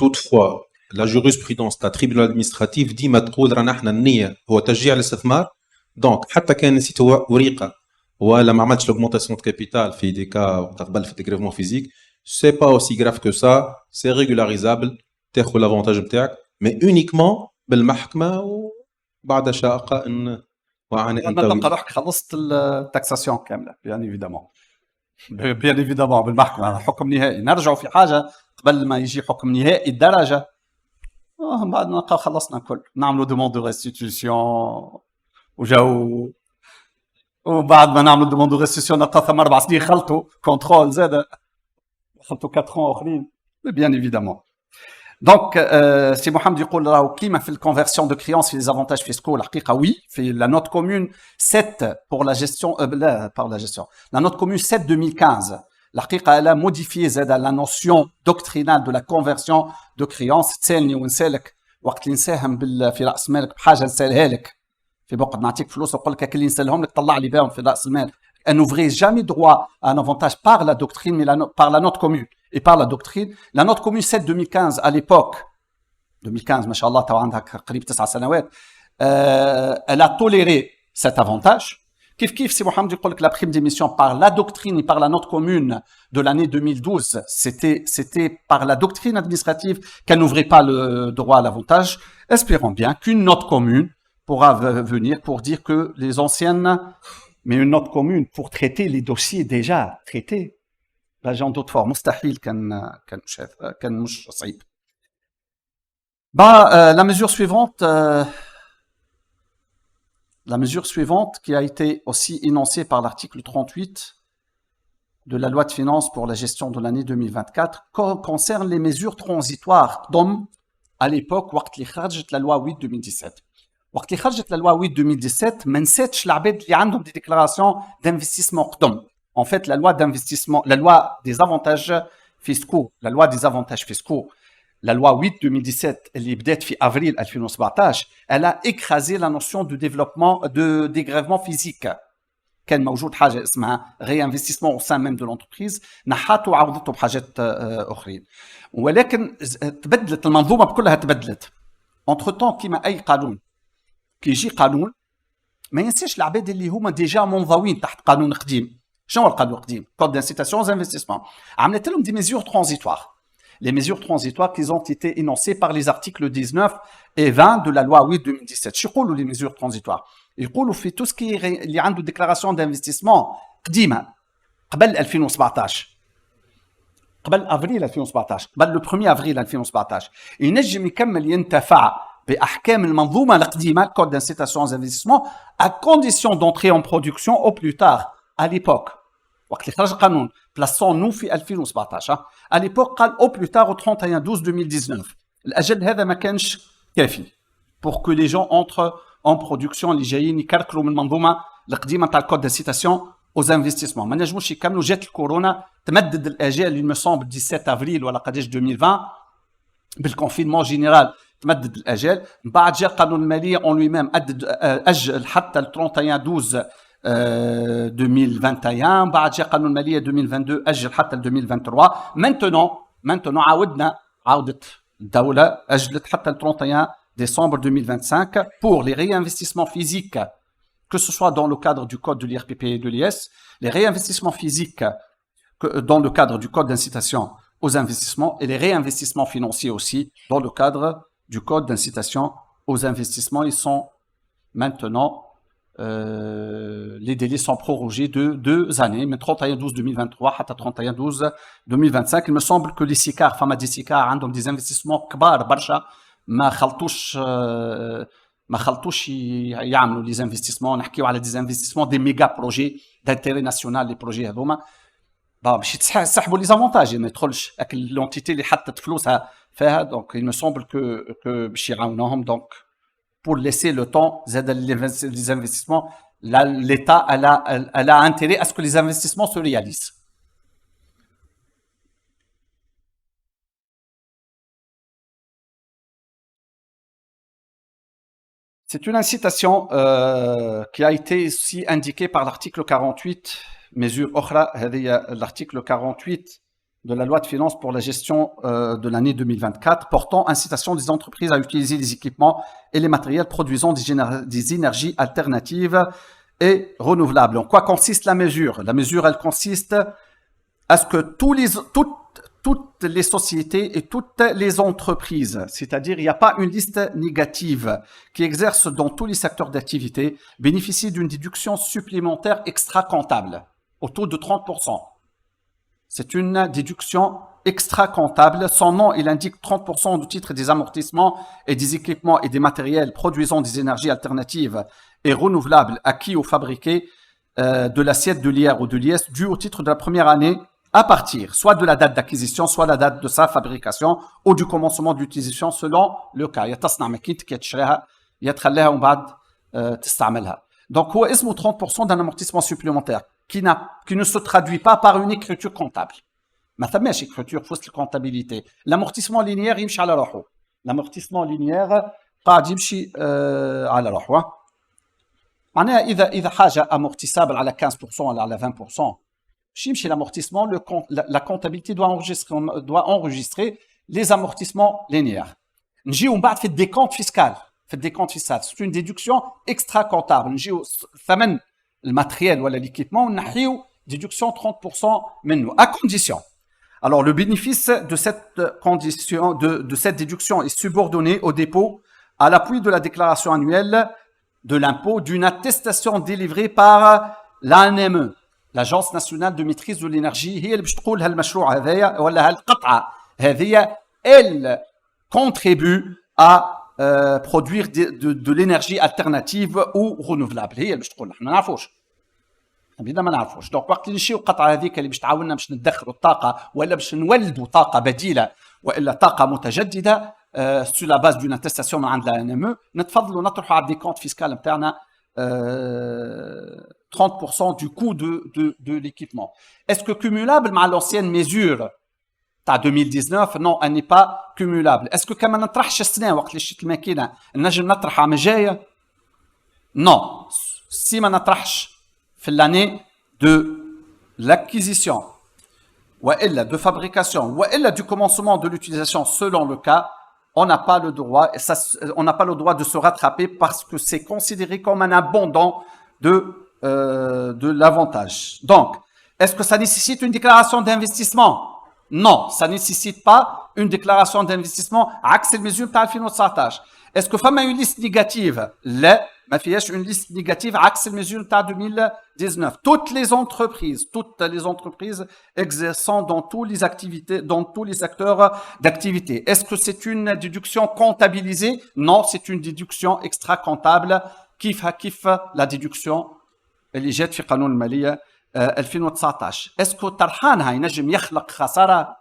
Toutefois, la jurisprudence du tribunal administratif dit ما تقول رانا احنا النية هو تشجيع الاستثمار. Donc حتى كان نسيت ورقة ولا ما عملتش l'augmentation de capital في دي كا وقت قبل في dégrèvement physique. C'est pas aussi grave que ça, c'est régularisable, تاخذ l'avantage نتاعك, mais uniquement بالمحكمة وبعد شاقة ان وعن انت تلقى روحك خلصت التاكساسيون كاملة بيان ايفيدامون. بيان ايفيدامون بالمحكمة حكم نهائي. نرجعوا في حاجة قبل ما يجي حكم نهائي الدرجة بعد ما خلصنا الكل نعملوا دوموند دو ريستيتيوشن وجاو وبعد ما نعملوا دوموند دو ريستيتيوشن نلقى ثم 4 سنين خلطوا كونترول زاد خلطوا 4 ans اخرين bien évidemment. Donc si Mohamed يقول راهو كيما في الكونفرسيون دو كريونس في لي افونتاج فيسكو الحقيقه وي في لا نوت كومون 7 pour la gestion لا par la gestion la note commune 7 2015 الحقيقه elle a modifié زاد la notion doctrinale de la conversion de créance. تسالني ونسالك وقت اللي نساهم في راس مالك بحاجه نسالها لك في وقت نعطيك فلوس ونقول لك اللي نسالهم لك طلع لي بهم في راس المال. Elle n'ouvrait jamais droit à un avantage par la doctrine, mais par la note commune. Et par la doctrine, la note commune 7-2015 à l'époque, 2015, mashallah, tu as قريب 9 سنوات, elle a toléré cet avantage. Kif, si Mohamed dit que la prime d'émission par la doctrine et par la note commune de l'année 2012, c'était par la doctrine administrative qu'elle n'ouvrait pas le droit à l'avantage. Espérons bien qu'une note commune pourra venir pour dire que les anciennes, mais une note commune pour traiter les dossiers déjà traités. L'agent d'autres formes, مستحيل كان مش صعيب. La mesure suivante qui a été aussi énoncée par l'article 38 de la loi de finances pour la gestion de l'année 2024 concerne les mesures transitoires comme à l'époque وقت اللي خرجت la loi 8 2017. وقت اللي خرجت la loi 8 2017 ما نساتش العباد اللي عندهم des déclarations d'investissement قدم. En fait, la loi d'investissement, la loi des avantages fiscaux, la loi des avantages fiscaux, la loi 8-2017, elle est بدات en avril 2017, elle a écrasé la notion de développement, de dégrèvement physique. كان موجود حاجة اسمها réinvestissement au sein même de l'entreprise, نحاته وعوضته بحاجات أخرين. ولكن تبدلت المنظومة بكلها تبدلت. Entre temps كما أي قانون كي يجي قانون ما ينساش العباد اللي هما ديجا منضوين تحت قانون قديم. شنو القانون القديم؟ Code d'incitation aux investissements. عملت لهم des mesures transitoires. Les mesures transitoires qui ont été énoncées par les articles 19 et 20 de la loi 8-2017. شو يقولوا les mesures transitoires؟ يقولوا في tout ce qui اللي عنده déclaration d'investissement قديمة قبل 2017 قبل افريل 2017 قبل le 1er avril 2017 ينجم يكمل ينتفع بأحكام المنظومة القديمة Code d'incitation aux investissements à condition d'entrer en production au plus tard à l'époque. وقت اللي خرج القانون بلاصون في 2017 à l'époque قال au plus tard au 31/12/2019. الأجل هذا ما كانش كافي pour que les gens entrent en production اللي جايين يكركروا من المنظومة القديمة تاع الكود d'incitation aux investissements. ما نجموش يكملوا جات الكورونا تمدد الأجال il me semble 17 avril ولا قداش 2020 بالconfinement général تمدد الأجال. بعد جاء قانون المالية en lui-même أجل حتى 31/12 2021. بعد جاء قانون المالية 2022 أجل حتى 2023. Maintenant maintenant عاودت الدولة أجلت حتى le 31 décembre 2025 pour les réinvestissements physiques, que ce soit dans le cadre du code de l'IRPP et de l'IS, les réinvestissements physiques dans le cadre du code d'incitation aux investissements et les réinvestissements financiers aussi dans le cadre du code d'incitation aux investissements. Ils sont maintenant, les délais sont prorogés de 2 années, mais 31/12/2023 à 31/12/2025. Il me semble que les SICAR, femmes des SICAR, ont des investissements كبار برشا ما خلطوش يعملوا les investissements. نحكيو على des investissements des méga projets d'intérêt national. les projets هذوما باش يسحبوا les avantages ما يدخلش l'entité اللي حطت فلوسها فيها. donc il me semble que باش يعاونوهم. donc pour laisser le temps les investissements, l'État elle a intérêt à ce que les investissements se réalisent. C'est une incitation qui a été aussi indiquée par l'article 48, mesure أخرى, l'article 48 de la loi de finances pour la gestion de l'année 2024, portant incitation des entreprises à utiliser les équipements et les matériels produisant des énergies alternatives et renouvelables. En quoi consiste la mesure? La mesure, elle consiste à ce que toutes les sociétés et toutes les entreprises, c'est-à-dire il n'y a pas une liste négative, qui exercent dans tous les secteurs d'activité, bénéficient d'une déduction supplémentaire extra-comptable au taux de 30%. C'est une déduction extra-comptable. Son nom, il indique 30% du titre des amortissements et des équipements et des matériels produisant des énergies alternatives et renouvelables acquis ou fabriqués de l'assiette de l'IR ou de l'IS dû au titre de la première année à partir soit de la date d'acquisition, soit la date de sa fabrication ou du commencement d'utilisation selon le cas. يتصنع ماكينتك تشريها يتخليها ومن بعد تستعملها. Donc هو اسمه 30% d'un amortissement supplémentaire qui ne se traduit pas par une écriture comptable. ما ثماش écriture في وسط الكونتابيليتي. L'amortissement linéaire يمشي على روحه. L'amortissement linéaire قاعد يمشي على روحه. معناها إذا حاجة amortissable على 15% ولا على 20%. Chez l'amortissement, la comptabilité doit enregistrer les amortissements linéaires. Nji on fait des comptes fiscaux. C'est une déduction extra-comptable. Nji le matériel ou l'équipement, on a déduction 30% maintenant, à condition. Alors, le bénéfice de cette condition, de cette déduction est subordonné au dépôt à l'appui de la déclaration annuelle de l'impôt d'une attestation délivrée par l'ANME. l'Agence nationale de maîtrise de l'énergie هي اللي باش تقول هالمشروع هذايا ولا هالقطعه هذه elle contribue à produire de l'énergie alternative ou renouvelable. هي اللي باش تقول احنا ما نعرفوش بينا ما نعرفوش. دونك وقت اللي نشيو القطعه هذيك اللي باش تعاوننا باش ندخروا الطاقه ولا باش نولدوا طاقه بديله والا طاقه متجدده sur la base d'une attestation من عند l'ANME نتفضلوا نطرحوا على الديكونت فيسكال نتاعنا 30% du coût de l'équipement. Est-ce que cumulable مع l'ancienne mesure تاع 2019? Non, elle n'est pas cumulable. Est-ce que كما نطرحش السنه وقت اللي شريت الماكينه نجم نطرح عام الجايه؟ Non. Si ما نطرحش في l'année de l'acquisition والا de fabrication والا du commencement de l'utilisation selon le cas, on n'a pas le droit, on n'a pas le droit de se rattraper parce que c'est considéré comme un abandon de l'avantage. Donc, est-ce que ça nécessite une déclaration d'investissement? Non, ça ne nécessite pas une déclaration d'investissement. عكس المسؤول بتاع 2019. Est-ce que فما une liste négative? لا، ما فيهاش une liste négative عكس المسؤول بتاع 2019. Toutes les entreprises exerçant dans toutes les activités, dans tous les secteurs d'activité. Est-ce que c'est une déduction comptabilisée? Non, c'est une déduction extra-comptable. كيف la déduction اللي جات في قانون المالية 2019. Est-ce que طرحانها ينجم يخلق خسارة?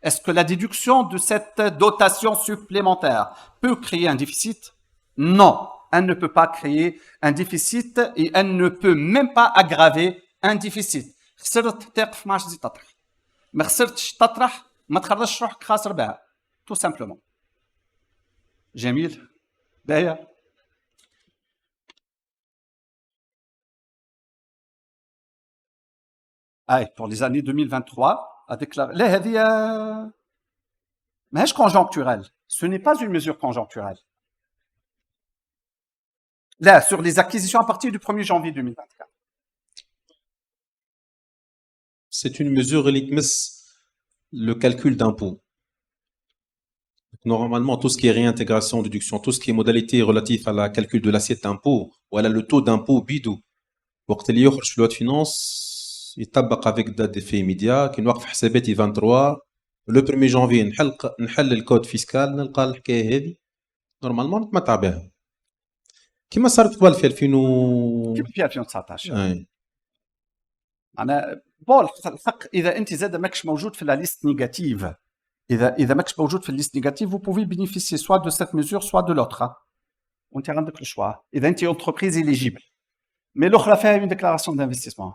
Est-ce que la déduction de cette dotation supplémentaire peut créer un déficit? Non, elle ne peut pas créer un déficit et elle ne peut même pas aggraver un déficit. خسرت تقف ما عادش تزيد تطرح. ما خسرتش تطرح ما تخرجش روحك خاسر بها. Tout simplement. جميل. باهية. pour les années 2023 a déclaré لا هذه Mais est-ce conjoncturel? Ce n'est pas une mesure conjoncturelle. Là, sur les acquisitions à partir du 1er janvier 2024. C'est une mesure qui le calcul d'impôt. Normalement, tout ce qui est réintégration, déduction, tout ce qui est modalité relative à la calcul de l'assiette d'impôt, ou à le taux d'impôt bidou, وقت اللي يخرج في loi de finance يطبق avec date d'effet immédiat كي نوقف حساباتي 23 le 1er janvier نحل الكود فيسكال نلقى الحكايه هذه نورمالمون نتمتع بها كيما صارت قبل في 2000 كيف في 2019 اي انا بول الحق اذا انت زاد ماكش موجود في لا ليست نيجاتيف اذا ماكش موجود في الليست نيجاتيف vous pouvez bénéficier soit de cette mesure soit de l'autre وانت عندك الشوا اذا انت entreprise éligible mais الاخرى فيها une déclaration d'investissement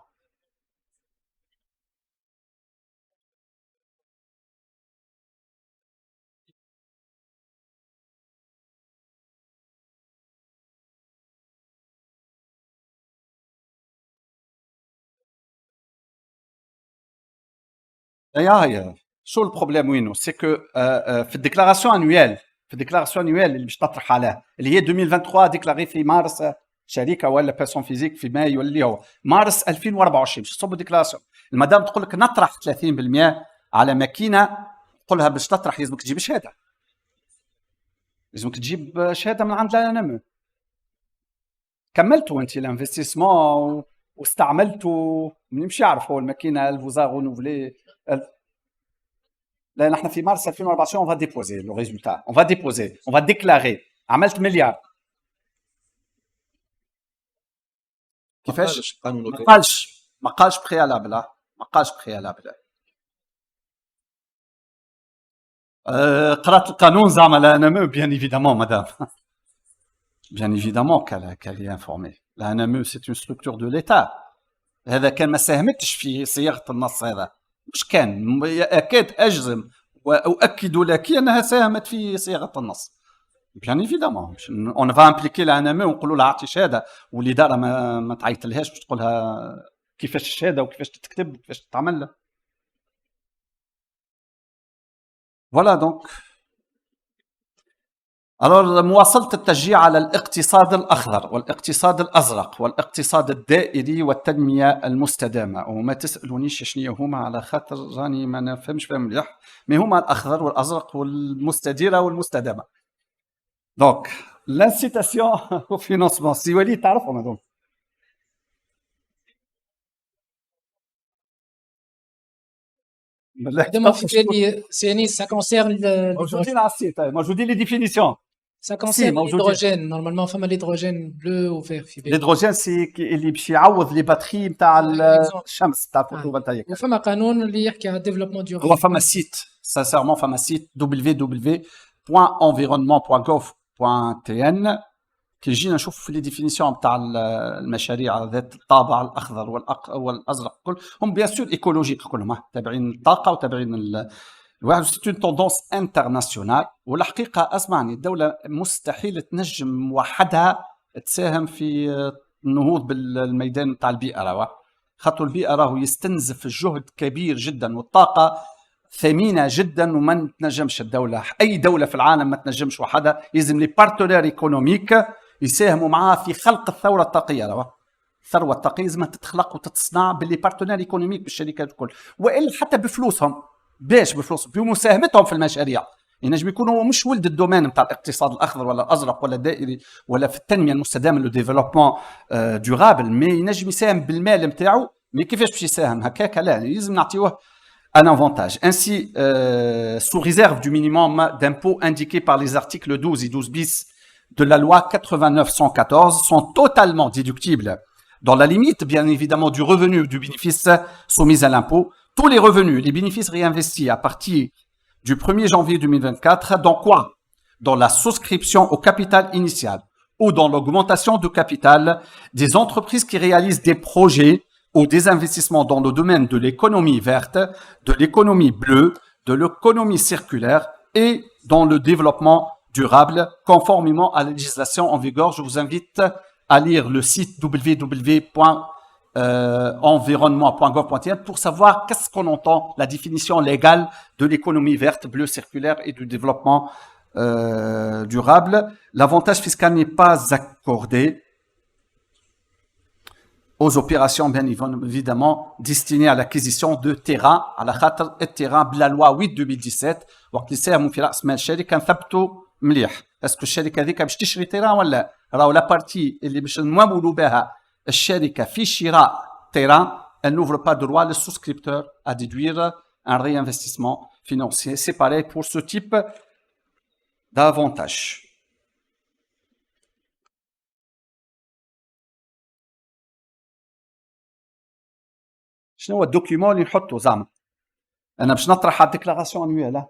يا شو البروبليم وينو سي كو في الديكلاراسيون انويل اللي باش تطرح عليها اللي هي 2023 ديكلاري في مارس شركه ولا بيرسون فيزيك في مايو اللي هو مارس 2024 باش تصب ديكلاراسيون المدام تقول لك نطرح 30% على ماكينه تقول لها باش تطرح لازمك تجيب شهاده من عند الانم كملتوا انت الانفستيسمون واستعملتوا مش يعرف هو الماكينه الفوزا رونوفلي là نحن في مارس 2024 on va déposer le résultat on va déclarer عملت مليار كيفاش ما قالش بريالابل قرات القانون زعما الانم bien évidemment madame bien évidemment qu'elle est informée l'ANME c'est une structure de l'état هذا كان ما ساهمتش في صياغه النص هذا مش كان اكاد اجزم واؤكد لك انها ساهمت في صياغه النص بيان ايفيدامون اون فا امبليكي الانامي ونقولوا لها اعطي شهاده والاداره ما تعيطلهاش باش تقول لها كيفاش الشهاده وكيفاش تكتب وكيفاش تتعمل فوالا دونك alors مواصلة التشجيع على الاقتصاد الأخضر والاقتصاد الأزرق والاقتصاد الدائري والتنمية المستدامة وما تسألونيش شنو هما على خاطر راني ما نفهمش فيهم مليح مي هما الأخضر والأزرق والمستديرة والمستدامة دونك l'incitation au financement سي وليد تعرفهم هذوما Demain, c'est ça concerne موجودين les définitions ça concerne l'hydrogène normalement فما l'hydrogène bleu ou vert l'hydrogène c'est اللي باش يعوض لي باتري نتاع الشمس نتاع الفوتوفولتايك وفما قانون اللي يحكي على الديفلوبمون ديورابل هو فما سيت sincèrement فما سيت www.environnement.gov.tn كي جينا نشوف في لي ديفينيسيون نتاع المشاريع ذات الطابع الاخضر والازرق كل هم بيان سور ايكولوجيك كلهم تابعين الطاقه وتابعين الواحد سي اون توندونس انترناسيونال والحقيقه اسمعني الدوله مستحيل تنجم وحدها تساهم في النهوض بالميدان نتاع البيئه راهو خاطر البيئه راهو يستنزف جهد كبير جدا والطاقه ثمينه جدا وما تنجمش الدوله اي دوله في العالم ما تنجمش وحدها لازم لي بارتنير ايكونوميك يساهموا معاه في خلق الثوره الطاقيه راهو الثروه الطاقيه لازم تتخلق وتتصنع باللي بارتنير ايكونوميك بالشركات الكل والا حتى بفلوسهم بفلوسهم بمساهمتهم في المشاريع ينجم يكونوا مش ولد الدومين نتاع الاقتصاد الاخضر ولا الازرق ولا الدائري ولا في التنميه المستدامه لو ديفلوبمون دورابل مي ينجم يساهم بالمال نتاعو مي كيفاش باش يساهم هكاك لا لازم نعطيوه un avantage. Ainsi, sous réserve du minimum d'impôt indiqué par les articles 12 et 12 bis de la loi 89-114 sont totalement déductibles dans la limite, bien évidemment, du revenu du bénéfice soumis à l'impôt. Tous les revenus, les bénéfices réinvestis à partir du 1er janvier 2024, dans quoi? Dans la souscription au capital initial ou dans l'augmentation du capital des entreprises qui réalisent des projets ou des investissements dans le domaine de l'économie verte, de l'économie bleue, de l'économie circulaire et dans le développement durable, conformément à la législation en vigueur. Je vous invite à lire le site environnement.gov.tn pour savoir qu'est-ce qu'on entend, la définition légale de l'économie verte, bleue, circulaire et du développement durable. L'avantage fiscal n'est pas accordé aux opérations, bien évidemment, destinées à l'acquisition de terrain, à la خاطر التيران بلا loi 8/2017 وقت اللي ساهموا في رأس مال الشركة نثبتوا مليح. اسكو الشركة هذيك باش تشري تيران ولا راهو لا بارتي اللي باش نمولوا بها الشركة في شراء تيران elle n'ouvre pas de droit le souscripteur à déduire un réinvestissement financier. C'est pareil pour ce type d'avantage. شنو هو الدوكيومون اللي نحطو زعما انا باش نطرح على الديكلاراسيون انويال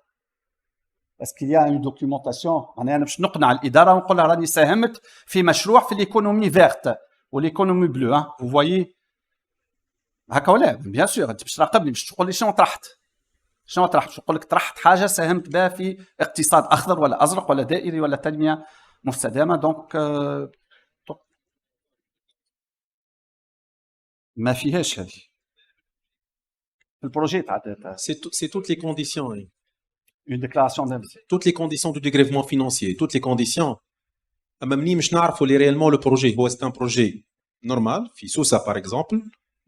باسكو يا اون دوكيومونطاسيون معناها انا باش نقنع الاداره ونقول لها راني ساهمت في مشروع في ليكونومي فيرت وليكونومي بلو فو فوايي هكا ولا بيان سور انت باش تراقبني باش تقول لي شنو طرحت باش نقول لك طرحت حاجه ساهمت بها في اقتصاد اخضر ولا ازرق ولا دائري ولا تنميه مستدامه دونك ما فيهاش هذه البروجي تاع C'est toutes les conditions. Hein. une déclaration d'investissement. Toutes les conditions du dégrèvement financier, toutes les conditions. أما منين مش نعرفوا اللي réellement le projet هو c'est un projet normal في سوسة par exemple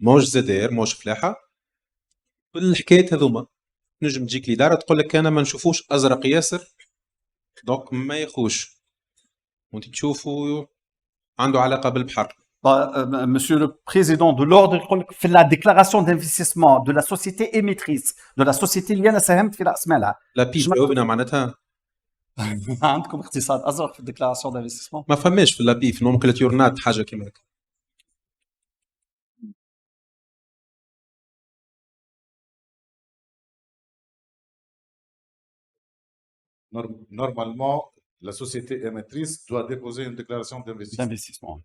موش زدير موش فلاحة بالحكايات هذوما نجم تجيك الإدارة تقول لك أنا ما نشوفوش أزرق ياسر دونك ما يخوش وانت تشوفوا عنده علاقة بالبحر. Monsieur le Président de l'Ordre, fait la déclaration d'investissement de la société émettrice, de la société اللي أنا ساهمت في رأس مالها. لا بيش جاوبنا معناتها عندكم اقتصاد أزرق في الديكلاراسيون d'investissement؟ ما فماش في اللابي في نومنكلاتورنات حاجة كيما هكا. Normalement, la société émettrice doit déposer une déclaration d'investissement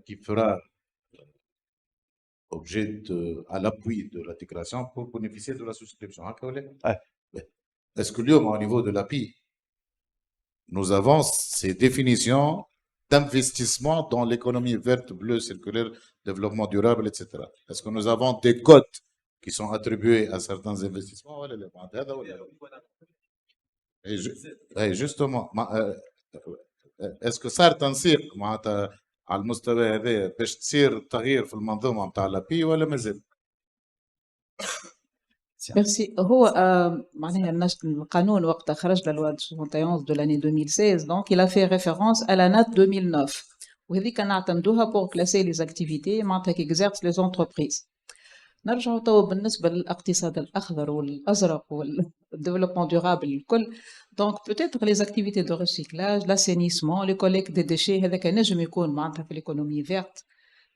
qui fera objet à l'appui de la déclaration pour bénéficier de la souscription. Ouais. Est-ce que au niveau de l'API, nous avons ces définitions d'investissement dans l'économie verte, bleue, circulaire, développement durable, etc. Est-ce que nous avons des cotes qui sont attribuées à certains investissements? Et justement, est-ce que صار تنسيق معناتها على المستوى هذا باش تصير تغيير في المنظومه نتاع لابي ولا مازال؟ ميرسي. هو معناها القانون وقت خرج للوا 71 de l'année 2016 donc il a fait référence à la NAT 2009 وهذيك نعتمدوها pour classer les activités معناتها qui exercent les entreprises. نرجعوا توا بالنسبة للاقتصاد الأخضر والأزرق والديفلوبمون دورابل الكل دونك بوتيتر لي زاكتيفيتي دو ريسيكلاج لاسينيسمون لي كوليكت دي ديشي هذاك نجم يكون معناتها في ليكونومي فيرت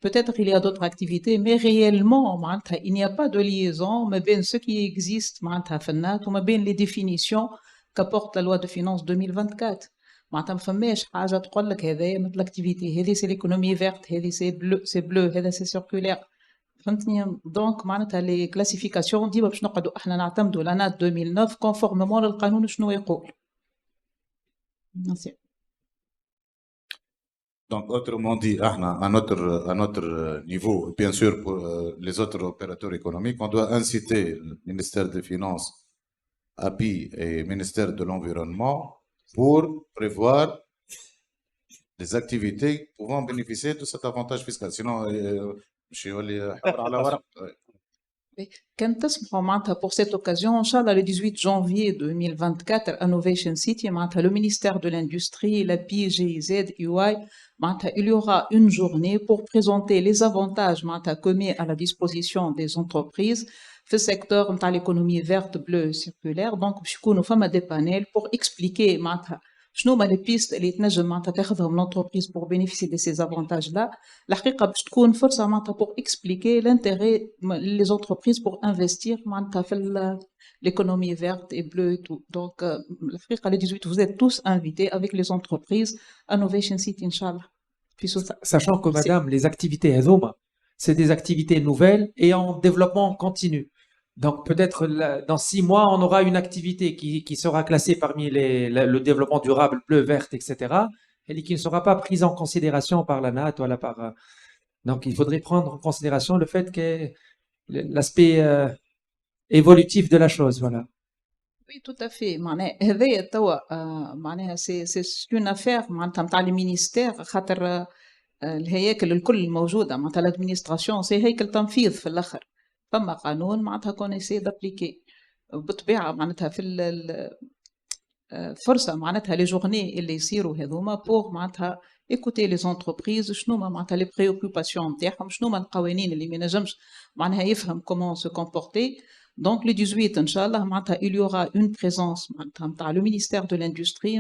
peut-être il y a d'autres activités mais réellement معناتها il n'y a pas de liaison ما بين ce qui existe معناتها في النات وما بين les définitions qu'apporte la loi de finances 2024 معناتها ما فماش حاجة تقول لك هذايا مثل الاكتيفيتي هذه سي ليكونومي فيرت هذه سي بلو هذا سي سيركولير فهمتني دونك معناتها لي كلاسيفيكاسيون ديما باش نقعدوا احنا نعتمدوا لا نات 2009 كونفورممون للقانون شنو يقول. ميرسي. Donc, autrement dit, à notre niveau, bien sûr, pour les autres opérateurs économiques, on doit inciter le ministère des Finances, API et ministère de l'Environnement pour prévoir des activités pouvant bénéficier de cet avantage fiscal. Sinon, مش يولي حبر على ورق. كان تسمحوا معناتها pour cette occasion ان شاء الله le 18 janvier 2024 Innovation City معناتها le ministère de l'Industrie, la GIZ, UI معناتها il y aura une journée pour présenter les avantages معناتها commis à la disposition des entreprises في السيكتور نتاع l'économie verte, bleue, circulaire donc باش يكونوا فما des panels pour expliquer معناتها شنو هما لي بيست اللي تنجم معناتها تاخذهم لونتربريز بور بينيفيسي دي سي افونتاج لا الحقيقه باش تكون فرصه معناتها بور اكسبليكي لانتيغي لي زونتربريز بور انفستير معناتها في l'économie verte et bleue et tout donc الحقيقه le 18 vous êtes tous invités avec les entreprises Innovation City inchallah. Sachant que madame les activités هذوما c'est des activités nouvelles et en développement continu. Donc peut-être dans 6 mois, on aura une activité qui sera classée parmi le développement durable, bleu, verte, etc. et qui ne sera pas prise en considération par la NAT ou par Donc, il faudrait prendre en considération le fait que l'aspect évolutif de la chose, voilà. Oui, tout à fait. معناها هذايا توا معناها سي اون افير معناتها نتاع المينيستير خاطر الهياكل الكل الموجوده معناتها الادمينستراسيون سي هيكل تنفيذ في الاخر. فما قانون معناتها كون يسي دابليكي بالطبيعه معناتها في فرصه معناتها لي جورني اللي يصيروا هذوما بور معناتها ايكوتي لي زونتربريز شنو معناتها لي بريوكوباسيون نتاعهم شنو القوانين اللي ما ينجمش معناها يفهم كومون سو كومبورتي. Donc, le 18, Inch'Allah, il y aura une présence le ministère de l'Industrie,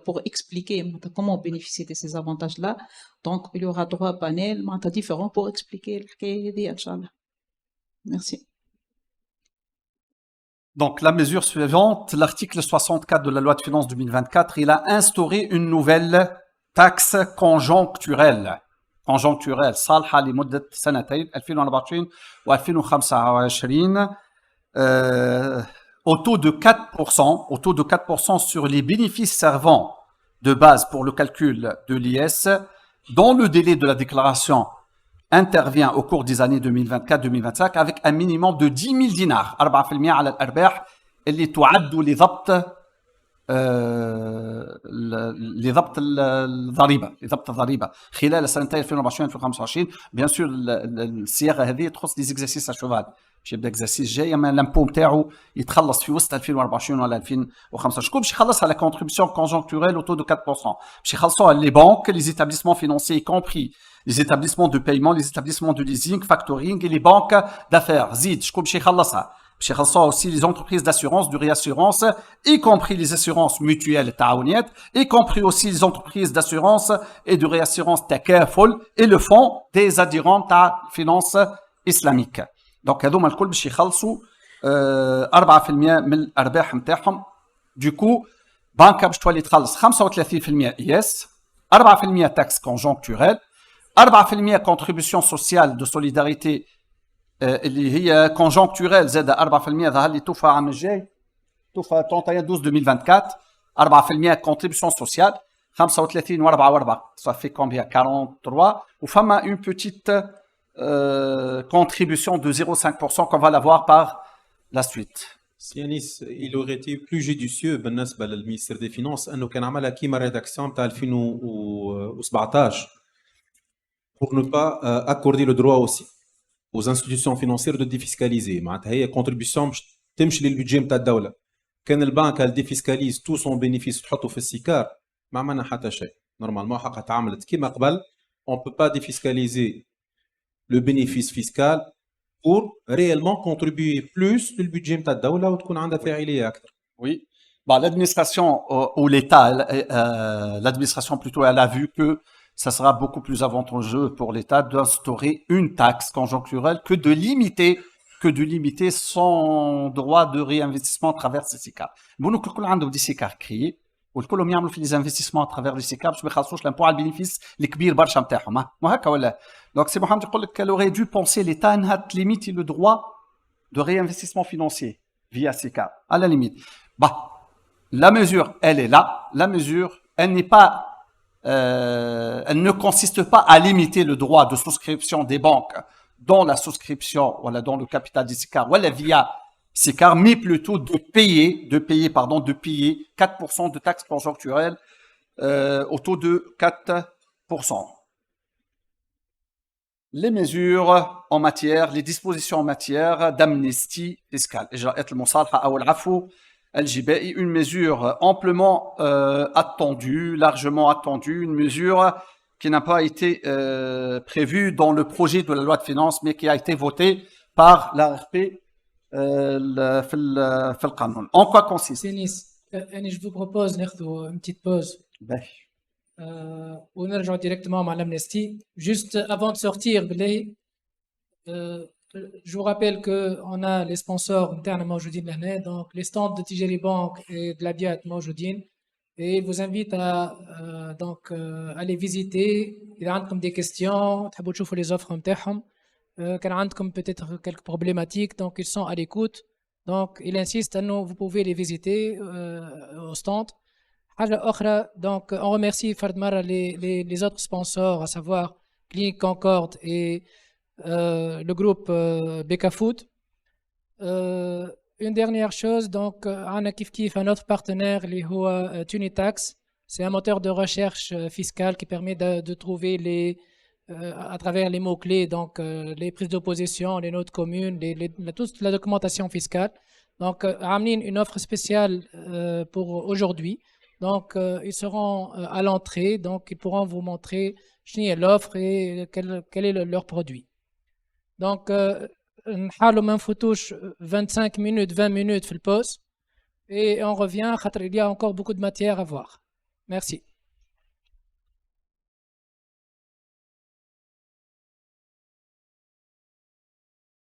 pour expliquer comment bénéficier de ces avantages-là. Donc, il y aura droit panel différents pour expliquer le Inch'Allah. Merci. Donc, la mesure suivante, l'article 64 de la loi de finances 2024, il a instauré une nouvelle taxe conjoncturelle. conjoncturelle صالحة لمدة سنتين 2024 و 2025 au taux de 4% sur les bénéfices servant de base pour le calcul de l'IS dont le délai de la déclaration intervient au cours des années 2024-2025 avec un minimum de 10 000 dinars 4% على الأرباح اللي تعد لضبط الضريبه خلال سنتين 2024 2025 بيان سور الصياغه هذه تخص لي زيكزارسيس اشوفال باش يبدا اكزارسيس جاي اما لامبو نتاعو يتخلص في وسط 2024 ولا 2025 شكون باش يخلصها لا كونتريبيسيون كونجونكتوريل او تو دو 4% باش يخلصوها لي بانك لي établissements financiers y compris les établissements de paiement les établissements de leasing factoring et les banques d'affaires زيد شكون باش يخلصها باش يخلصوها aussi les entreprises d'assurance de réassurance y compris les assurances mutuelles التعاونيات y compris aussi les entreprises d'assurance et de réassurance تكافل et le fonds des adhérents تاع finance islamique. Donc هذوما الكل باش يخلصوا 4% من الارباح نتاعهم. Du coup بنكه باش تولي تخلص 35% IS 4% taxe conjoncturelle 4% contribution sociale de solidarité اللي هي كونجونكتوريل زاد 4% ظهر لي توفى عام الجاي توفى 31/12/2024 4% كونتريبيسيون سوسيال 35 و4 ça fait combien 43 وفما une petite contribution de 0,5% qu'on va l'avoir par la suite. سيانيس il aurait été plus judicieux بالنسبه للمينستر دي فينانس انه كان عملها كيما ريداكسيون تاع 2017 pour ne pas accorder le droit aussi aux institutions financières de défiscaliser معناتها هي كونتريبيسيون باش تمشي للبيدجي نتاع الدوله. كان البنك ديفيسكاليز تو سون بينيفيس تحطه في السيكار ما عملنا حتى شيء. نورمالمون حقا تعاملت كيما قبل on peut pas défiscaliser le bénéfice fiscal pour réellement contribuer plus للبيدجي نتاع الدوله وتكون عندها فاعليه اكثر. Oui. Bah, l'administration ou l'État, l'administration plutôt, elle a vu que ça sera beaucoup plus avantageux pour l'État d'instaurer une taxe conjoncturelle que de limiter son droit de réinvestissement à travers ces SICAR. Bon, nous avons des SICAR créés, والكلهم يعملوا في les investissements à travers les SICAR باش ما يخلصوش لامبو على البينيفيس الكبير برشا نتاعهم ما هكا ولا. Donc c'est Mohamed يقول لك qu'elle aurait dû penser l'État انها limiter le droit de réinvestissement financier via SICAR à la limite. Bah, la mesure, elle est là. La mesure, elle n'est pas elle ne consiste pas à limiter le droit de souscription des banques dans la souscription, voilà, dans le capital des SICAR, voilà, via SICAR, mais plutôt de payer 4% de taxes conjoncturelles au taux de 4%. Les mesures en matière, les dispositions en matière d'amnistie fiscale. Une mesure amplement attendue, largement attendue, une mesure qui n'a pas été prévue dans le projet de la loi de finances, mais qui a été votée par l'ARP في القانون. En quoi consiste? Je vous propose une petite pause. ونرجع directement à l'amnistie. Juste avant de sortir, je vous rappelle qu'on a les sponsors internes موجودين لهنا, donc les stands de Tijari Bank et de la Biat موجودين, et ils vous invitent à aller visiter. إذا عندكم des questions, تحبوا تشوفوا les offres نتاعهم, كان عندكم peut-être quelques problématiques, donc ils sont à l'écoute. Donc il insiste à nous, vous pouvez les visiter au stand. حاجة أخرى, donc on remercie فرد مرة les autres sponsors, à savoir Clinique Concorde et le groupe Beka Food. Une dernière chose, donc, on a Kif un autre partenaire, Tunitax. C'est un moteur de recherche fiscale qui permet de trouver à travers les mots-clés, donc les prises de position, les notes communes, toute la documentation fiscale. Donc, ramener une offre spéciale pour aujourd'hui. Donc, ils seront à l'entrée, donc ils pourront vous montrer l'offre et quel est leur produit. Donc, نحاولوا ما نفوتوش 25 minutes, 20 minutes في البوز et on revient, il y a encore beaucoup de matière à voir. Merci.